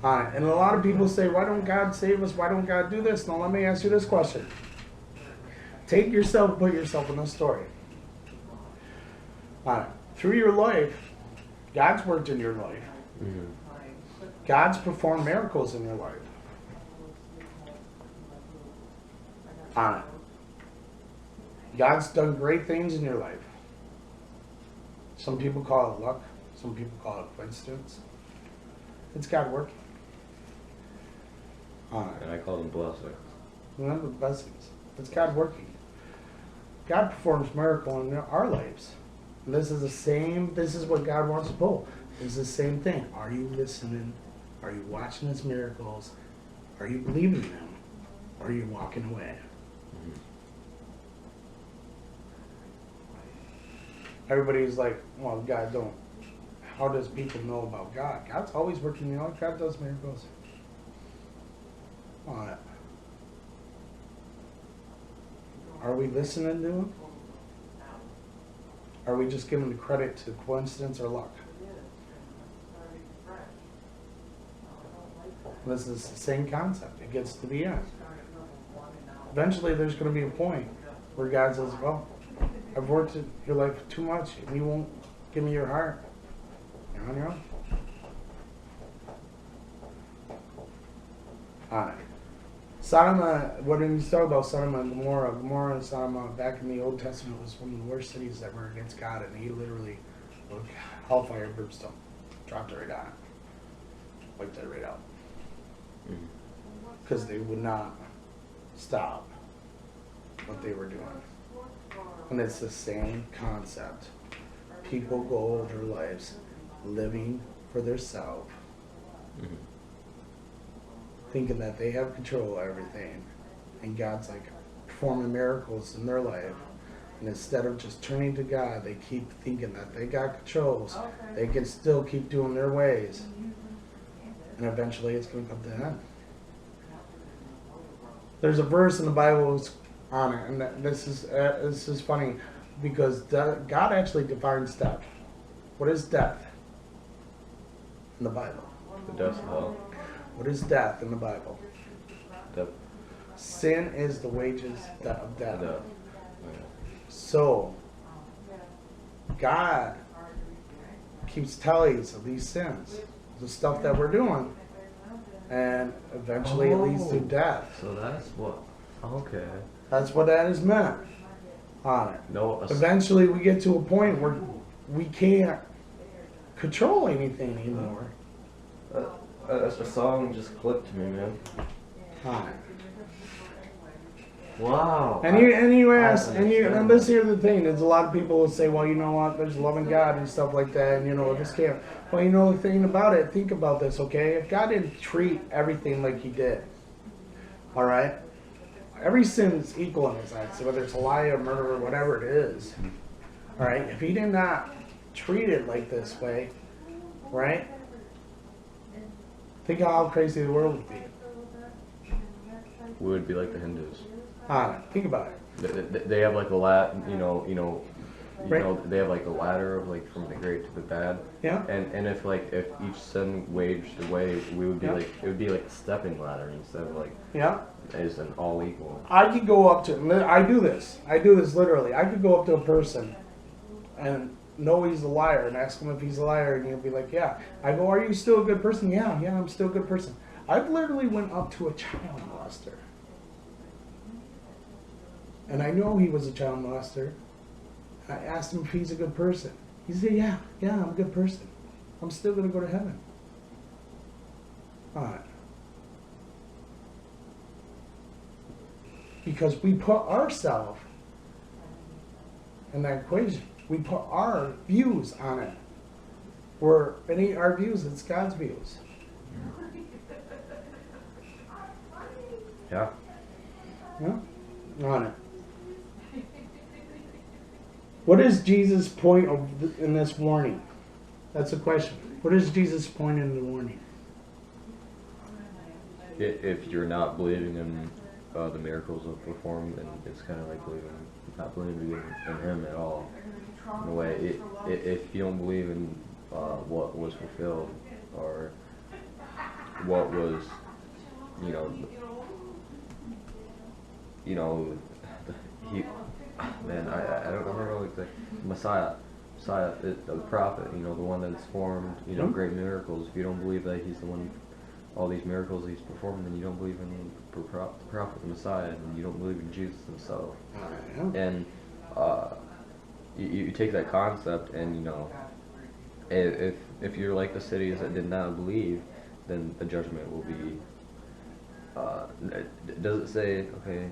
And a lot of people say, why don't God save us? Why don't God do this? Now let me ask you this question. Take yourself, put yourself in this story. Through your life, God's worked in your life. God's performed miracles in your life. God's done great things in your life. Some people call it luck. Some people call it coincidence. It's God working. And I call them blessings. Remember blessings. It's God working. God performs miracles in our lives. And this is what God wants to pull. It's the same thing. Are you listening? Are you watching his miracles? Are you believing them? Or are you walking away? Everybody's like, well, God don't. How does people know about God? God's always working in your life. God does miracles. Are we listening to him? Are we just giving the credit to coincidence or luck? This is the same concept. It gets to the end. Eventually, there's going to be a point where God says, well, I've worked in your life too much, and you won't give me your heart. You're on your own. Sodom, when you talk about Sodom and Gomorrah and Sodom back in the Old Testament was one of the worst cities that were against God, and he literally, hellfire and brimstone, dropped it right on. Wiped it right out. Because they would not stop what they were doing. And it's the same concept. People go their lives living for themselves, thinking that they have control of everything. And God's like performing miracles in their life. And instead of just turning to God, they keep thinking that they got controls. They can still keep doing their ways. And eventually it's going to come to an end. There's a verse in the Bible on it, and this is funny because God actually defines death. What is death in the Bible? The death of hell. What is death in the Bible? Death. Sin is the wages of death. Death. So, God keeps tallies of these sins, the stuff that we're doing, and eventually it leads to death. So that's what. Okay. That's what that is meant on it. No. Eventually we get to a point where we can't control anything anymore. A song just clicked to me, man. On it. Wow. And you I ask, understand and this that. here's the thing, there's a lot of people who say, well, you know what, there's loving God and stuff like that, and this can't. Well, the thing about it, think about this, okay? If God didn't treat everything like he did, all right? Every sin's equal in his eyes, whether it's a lie or murder or whatever it is, all right? If he did not treat it like this way, right? Think how crazy the world would be. We would be like the Hindus. Think about it. They have like a Right. they have like a ladder of like from the great to the bad. Yeah. And if each sin waged away, we would be Yeah. like it would be like a stepping ladder instead of like Yeah. as an all equal. I could go up to, I do this literally. I could go up to a person and know he's a liar and ask him if he's a liar, and he'll be like, yeah. I go, are you still a good person? Yeah, I'm still a good person. I've literally went up to a child molester. And I know he was a child molester. I asked him if he's a good person. He said, yeah, I'm a good person. I'm still going to go to heaven. All right. Because we put ourselves in that equation. We put our views on it. Where it ain't our views, it's God's views. Yeah. Yeah? On it. What is Jesus' point in this warning? That's a question. What is Jesus' point in the warning? If you're not believing in the miracles of performed, then it's kind of like not believing in him at all. In a way, if you don't believe in what was fulfilled or what was, he, man, I don't remember like the Messiah, the prophet, the one that's formed, great miracles. If you don't believe that he's the one, all these miracles he's performed, then you don't believe in the prophet, the Messiah, and you don't believe in Jesus himself. And you take that concept, and if you're like the cities that did not believe, then the judgment will be. Does it say okay?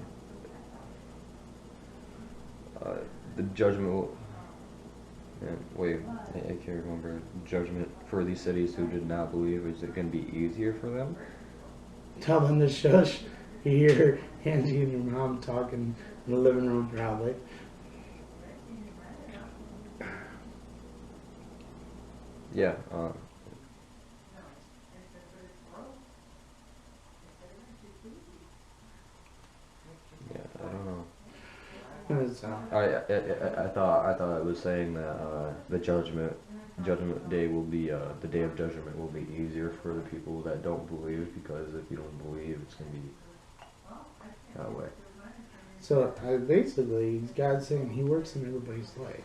The judgment will. Wait, I can't remember. Judgment for these cities who did not believe, is it going to be easier for them? Tell them to shush. You hear Angie and your mom talking in the living room probably. Yeah. Yeah, I don't know. I thought it was saying that the judgment day will be the day of judgment will be easier for the people that don't believe, because if you don't believe, it's gonna be that way. So basically, God's saying he works in everybody's life.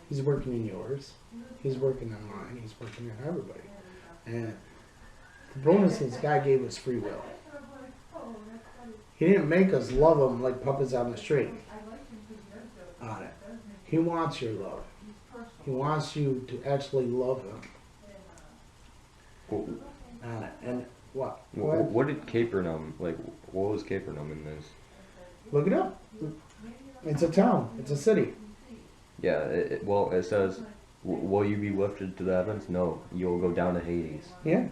He's working in yours. He's working in mine. He's working in everybody. And the bonus is God gave us free will. He didn't make us love him like puppets on the street. On it. He wants your love. He wants you to actually love him. On it. And what? What did Capernaum, what was Capernaum in this? Look it up. It's a town. It's a city. Yeah, it says, will you be lifted to the heavens? No, you'll go down to Hades. Yeah.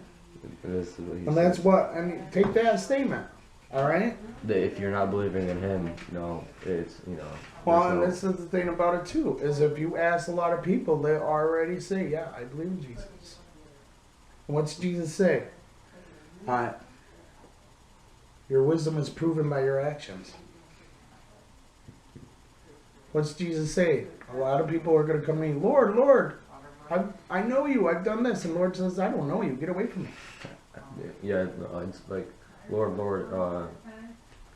This is what he And that's says. what, I mean, take that statement. All right? That if you're not believing in him, no, it's, Well, there's and no- this is the thing about it too, is if you ask a lot of people, they already say, yeah, I believe in Jesus. And what's Jesus say? Your wisdom is proven by your actions. What's Jesus say? A lot of people are going to come to me, Lord, Lord, I know you, I've done this. And Lord says, I don't know you, get away from me. Yeah, it's like, Lord, Lord,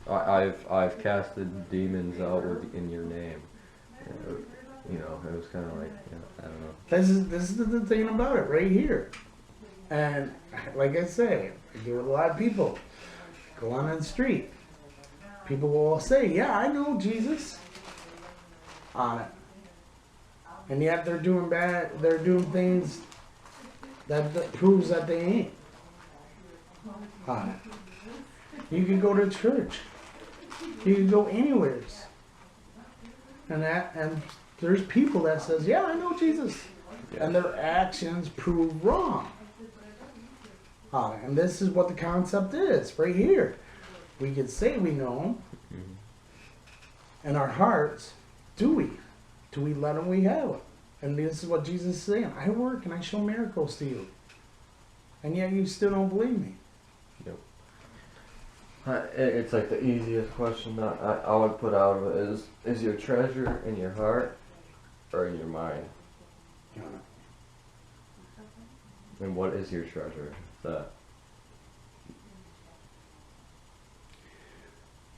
I've casted demons out in your name. It was kind of like, I don't know. This is the thing about it right here. And like I say, I deal with a lot of people. Go on the street. People will say, yeah, I know Jesus. On it. And yet they're doing bad, they're doing things that proves that they ain't. On it. You can go to church. You can go anywhere. And there's people that says, yeah, I know Jesus. Yeah. And their actions prove wrong. And this is what the concept is right here. We can say we know him. Mm-hmm. In our hearts, do we? Do we let him? We have it. And this is what Jesus is saying. I work and I show miracles to you. And yet you still don't believe me. It's like the easiest question that I would put out of it is your treasure in your heart or in your mind? Yeah. And what is your treasure? That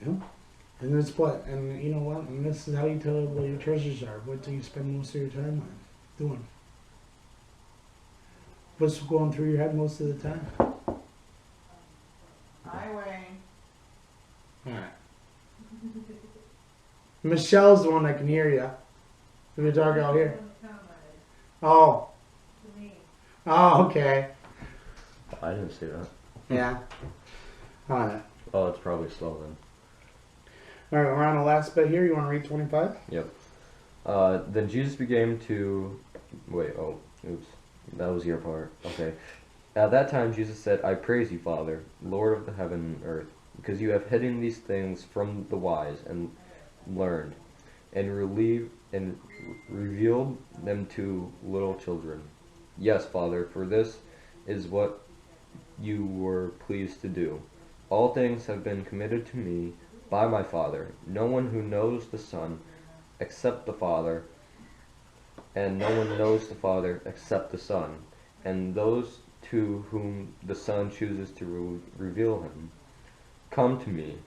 Yeah. And that's what, and you know what? And this is how you tell what your treasures are. What do you spend most of your time on? Doing? What's going through your head most of the time? Highway. Alright. Michelle's the one that can hear you. If you're talking out here. Oh. Oh, okay. I didn't see that. Yeah. On it. Oh, it's probably slow then. Alright, we're on the last bit here. You want to read 25? Yep. Then Jesus began to... Wait, oh, oops. That was your part. Okay. At that time Jesus said, I praise you, Father, Lord of the heaven and earth, because you have hidden these things from the wise and learned, and revealed them to little children. Yes, Father, for this is what you were pleased to do. All things have been committed to me by my Father. No one who knows the Son except the Father, and no one knows the Father except the Son, and those to whom the Son chooses to reveal him. Come to me,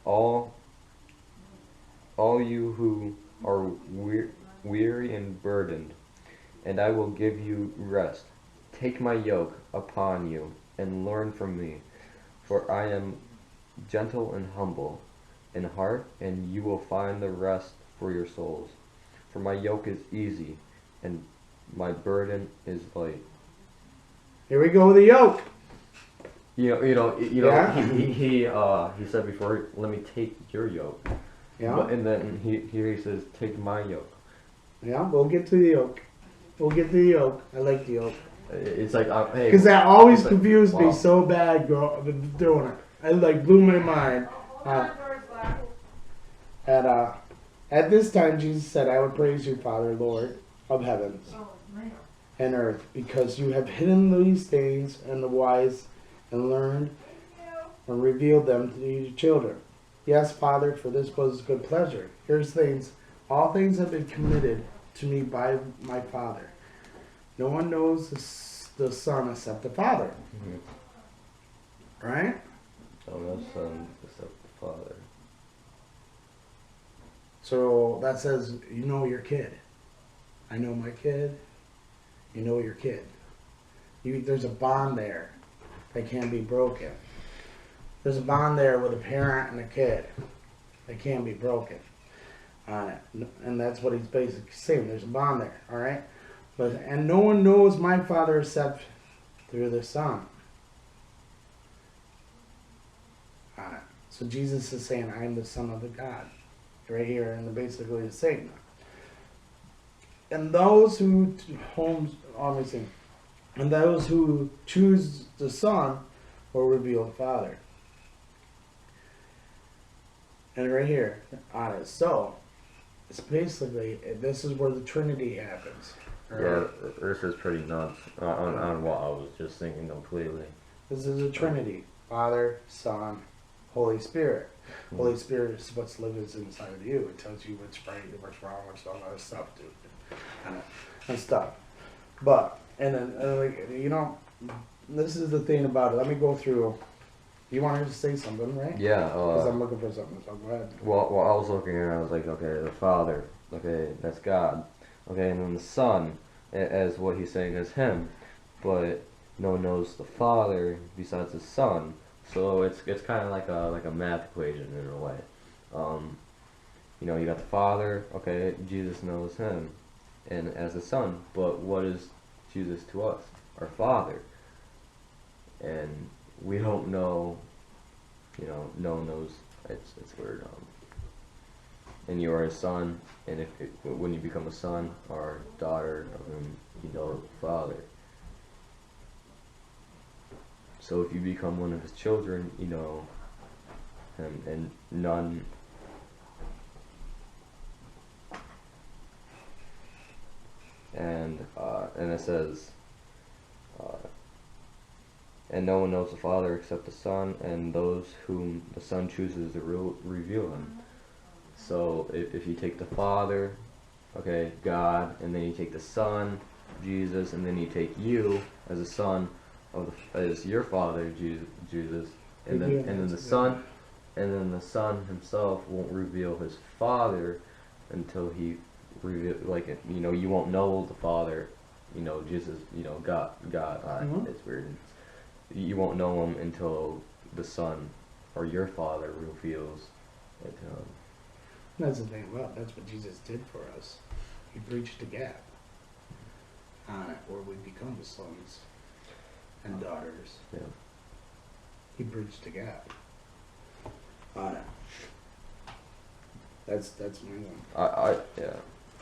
all you who are weary and burdened, and I will give you rest. Take my yoke upon you and learn from me, for I am gentle and humble in heart, and you will find the rest for your souls. For my yoke is easy and my burden is light. Here we go with the yoke. Yeah. He said before, let me take your yoke. Yeah. And then here he says, take my yoke. Yeah, we'll get to the yoke. We'll get to the yoke. I like the yoke. It's like, hey. Because that always like, confused me wow. so bad doing it. It like blew my mind. At this time, Jesus said, I would praise you, Father, Lord of heavens and earth, because you have hidden these things in the wise and learned and revealed them to your children. Yes, Father, for this was good pleasure. Here's things. All things have been committed to me by my Father. No one knows the Son except the Father. Mm-hmm. Right? Oh, no Son except the Father. So that says, you know your kid. I know my kid. You know your kid. There's a bond there that can't be broken. There's a bond there with a parent and a kid that can't be broken. And that's what he's basically saying. There's a bond there, all right? And no one knows my Father except through the Son. So Jesus is saying, I am the Son of the God. Right here, and basically the same. And those who choose the Son will reveal the Father. And right here, on it. So it's basically, this is where the Trinity happens. Yeah, this is pretty nuts on what I was just thinking completely. This is a Trinity: Father, Son, Holy Spirit. Mm-hmm. Holy Spirit is what's living inside of you. It tells you what's right, what's wrong, what's all that stuff, dude, and stuff. But and then this is the thing about it. Let me go through. You wanted to say something, right? Yeah. Because I'm looking for something. So go ahead. Well, I was looking and I was like, okay, the Father, okay, that's God, okay, and then the Son, as what he's saying is Him, but no one knows the Father besides the Son. So it's kind of like a math equation in a way. You got the Father, okay, Jesus knows Him, and as the Son, but what is Jesus to us? Our Father. And we don't know no one knows. It's weird. And you are a son, and when you become a son or daughter of him, you know the Father. So if you become one of his children, you know him, and none. And it says, and no one knows the Father except the Son, and those whom the Son chooses to reveal him. So if you take the Father, okay, God, and then you take the Son, Jesus, and then you take you as a son as your Father, Jesus, and then the Son, and then the Son himself won't reveal his Father until he reveal, like, you won't know the Father, Jesus, God. It's weird. You won't know him until the Son or your Father reveals it to him. That's the thing about that's what Jesus did for us. He bridged the gap on it where we become the sons and daughters. Yeah. He bridged the gap on it. That's my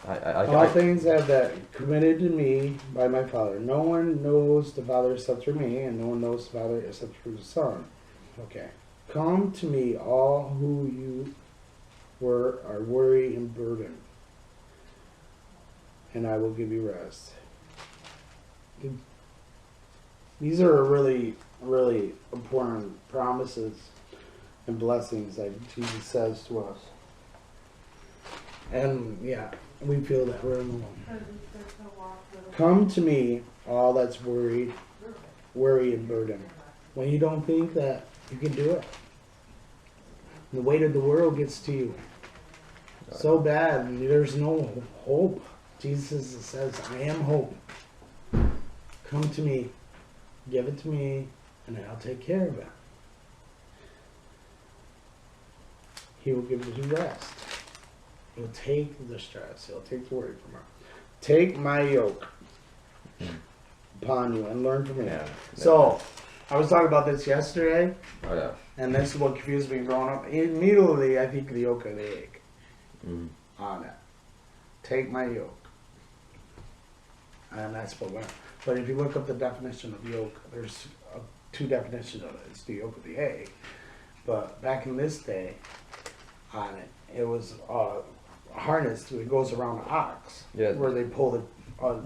one. All things have that committed to me by my Father. No one knows the Father except through me, and no one knows the Father except through the Son. Okay. Come to me, all who you are worried and burdened, and I will give you rest. These are really, really important promises and blessings that Jesus says to us. And yeah, we feel that we're in the one. Come to me, all that's worried and burdened. When you don't think that you can do it, the weight of the world gets to you so bad, there's no hope. Jesus says, I am hope. Come to me, give it to me, and I'll take care of it. He will give you rest. He'll take the stress. He'll take the worry from her. Take my yoke upon you and learn from me. Yeah. So, I was talking about this yesterday. Oh yeah. And this is what confused me growing up. Immediately, I think the yoke of the egg on it. Take my yoke. And that's what went. But if you look up the definition of yoke, there's two definitions of it. It's the yoke of the egg. But back in this day, on it, it was harnessed. It goes around an ox. Yeah. Where they pull the. Oh,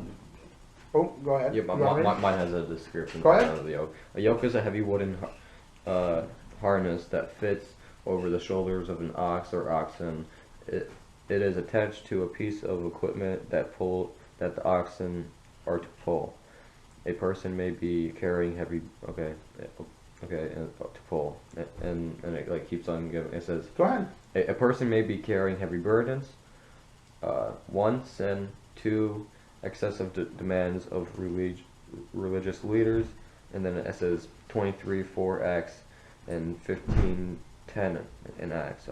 go ahead. Yeah, mine has a description. Go ahead. Of the yoke. A yoke is a heavy wooden harness that fits over the shoulders of an ox or oxen. It is attached to a piece of equipment that the oxen are to pull. A person may be carrying heavy. Okay, and to pull, and it like keeps on giving. It says. Go ahead. A person may be carrying heavy burdens. 1, sin. 2, excessive demands of religious leaders, and then it says 23:4 and 15:10 in Acts.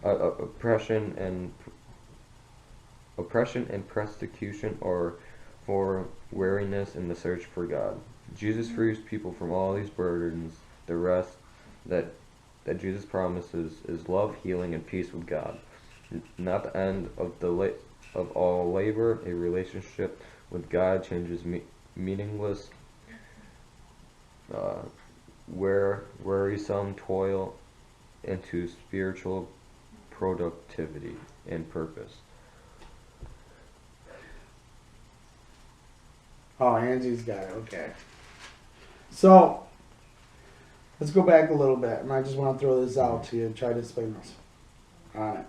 Oppression and persecution or for weariness in the search for God. Jesus frees people from all these burdens. The rest that Jesus promises is love, healing, and peace with God. Not the end of all labor. A relationship with God changes meaningless, wearisome toil into spiritual productivity and purpose. Oh, Angie's got it. Okay. So, let's go back a little bit, and I just want to throw this out to you and try to explain this on it.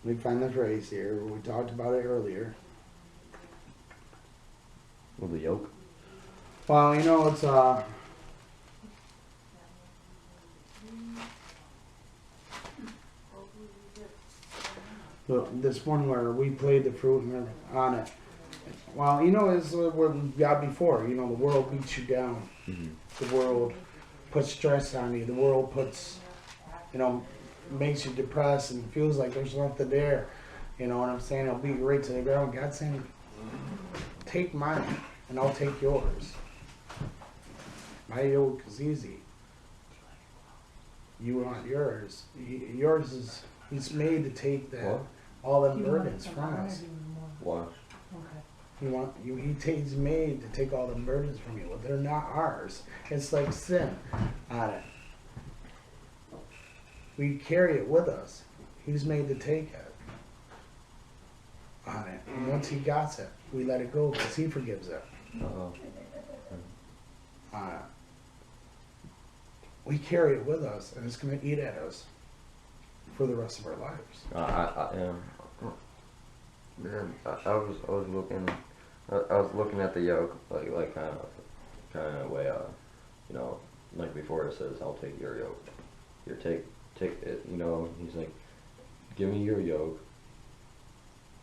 Let me find the phrase here. We talked about it earlier. Well, the yoke. Well, it's this one where we played the fruit and on it. Well, it's what we got before. The world beats you down. Mm-hmm. The world puts stress on you. The world puts, makes you depressed and feels like there's nothing there. You know what I'm saying? It'll beat you right to the ground. God's saying, take mine and I'll take yours. My yoke is easy. You want yours. Yours is, he's made to take that, What? all them You want it burdens from honor us. you more. What? Okay. He's made to take all the burdens from you. They're not ours. It's like sin on it. We carry it with us. He's made to take it on it. And once he got it, we let it go because he forgives it Uh-oh. on it. We carry it with us, and it's going to eat at us for the rest of our lives. I was looking at the yoke like kind of way you know, like before it says I'll take your yoke. Here, take it, you know. He's like, give me your yoke,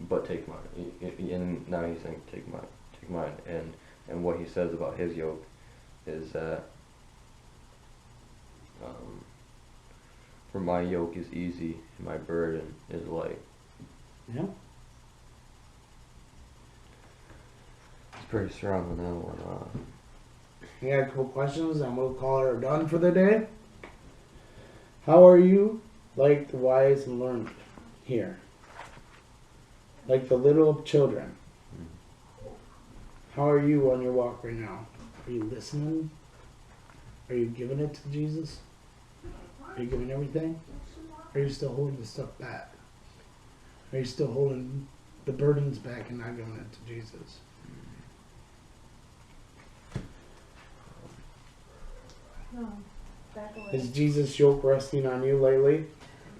but take mine. And now he's saying take mine. And what he says about his yoke is that for my yoke is easy and my burden is light. Yeah. It's pretty strong on that one. You got a couple questions, and we'll call her done for the day. How are you, like the wise and learned here? Like the little children. How are you on your walk right now? Are you listening? Are you giving it to Jesus? Are you giving everything? Are you still holding the stuff back? Are you still holding the burdens back and not giving it to Jesus? No, back away. Is Jesus' yoke resting on you lately?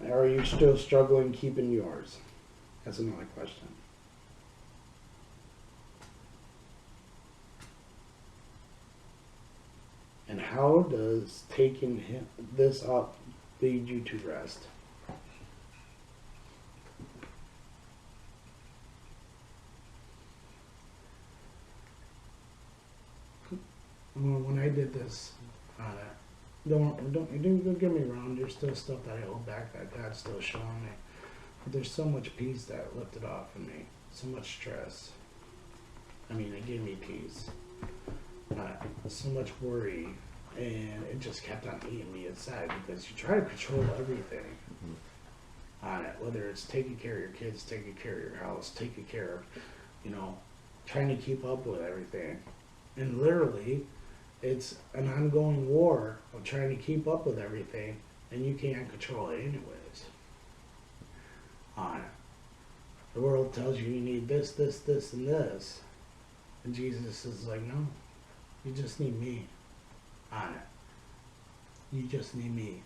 Or are you still struggling keeping yours? That's another question. And how does taking this up lead you to rest? When I did this, don't get me wrong. There's still stuff that I hold back that God's still showing me. But there's so much peace that lifted off of me. So much stress. I mean, it gave me peace. So much worry, and it just kept on eating me inside because you try to control everything on it. Whether it's taking care of your kids, taking care of your house, taking care of, trying to keep up with everything, and literally. It's an ongoing war of trying to keep up with everything, and you can't control it anyways. On it. The world tells you need this, this, this, and this. And Jesus is like, no, you just need me. On it. You just need me.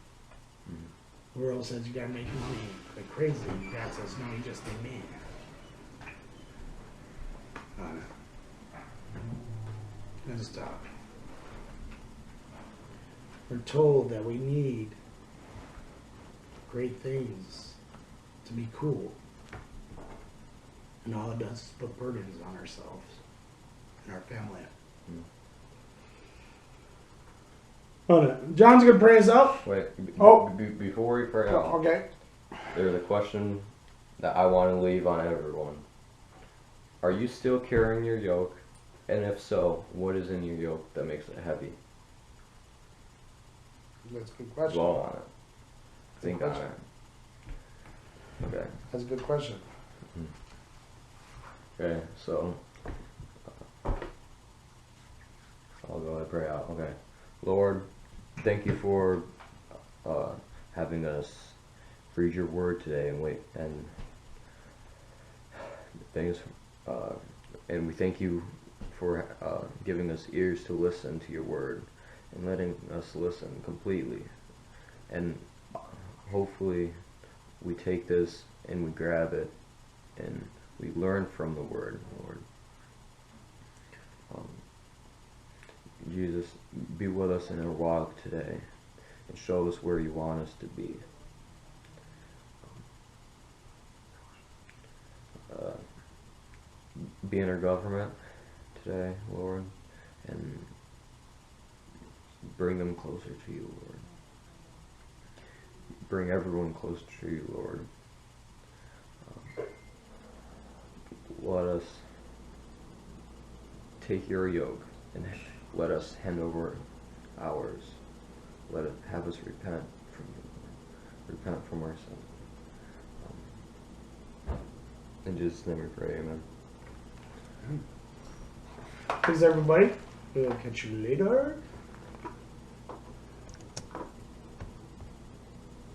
The world says you gotta make money like crazy. And God says, no, you just need me. On it. And stop. We're told that we need great things to be cool. And all it does is put burdens on ourselves and our family. John's going to pray us out. Wait, Oh. before we pray out, Okay. there's a question that I want to leave on everyone. Are you still carrying your yoke? And if so, what is in your yoke that makes it heavy? That's a good question. Dwell on it. Think on question. it. Okay. That's a good question. Okay, so I'll go ahead and pray out. Okay. Lord, thank you for having us read your word today and things and we thank you for giving us ears to listen to your word and letting us listen completely, and hopefully we take this and we grab it and we learn from the word, Lord. Jesus, be with us in our walk today and show us where you want us to be. Be in our government today, Lord, and bring them closer to you, Lord. Bring everyone closer to you, Lord. Let us take your yoke and let us hand over ours. Let it have us repent from our sin. In Jesus' name we pray, amen. Thanks, everybody. We'll catch you later.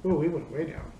Oh, we went way down.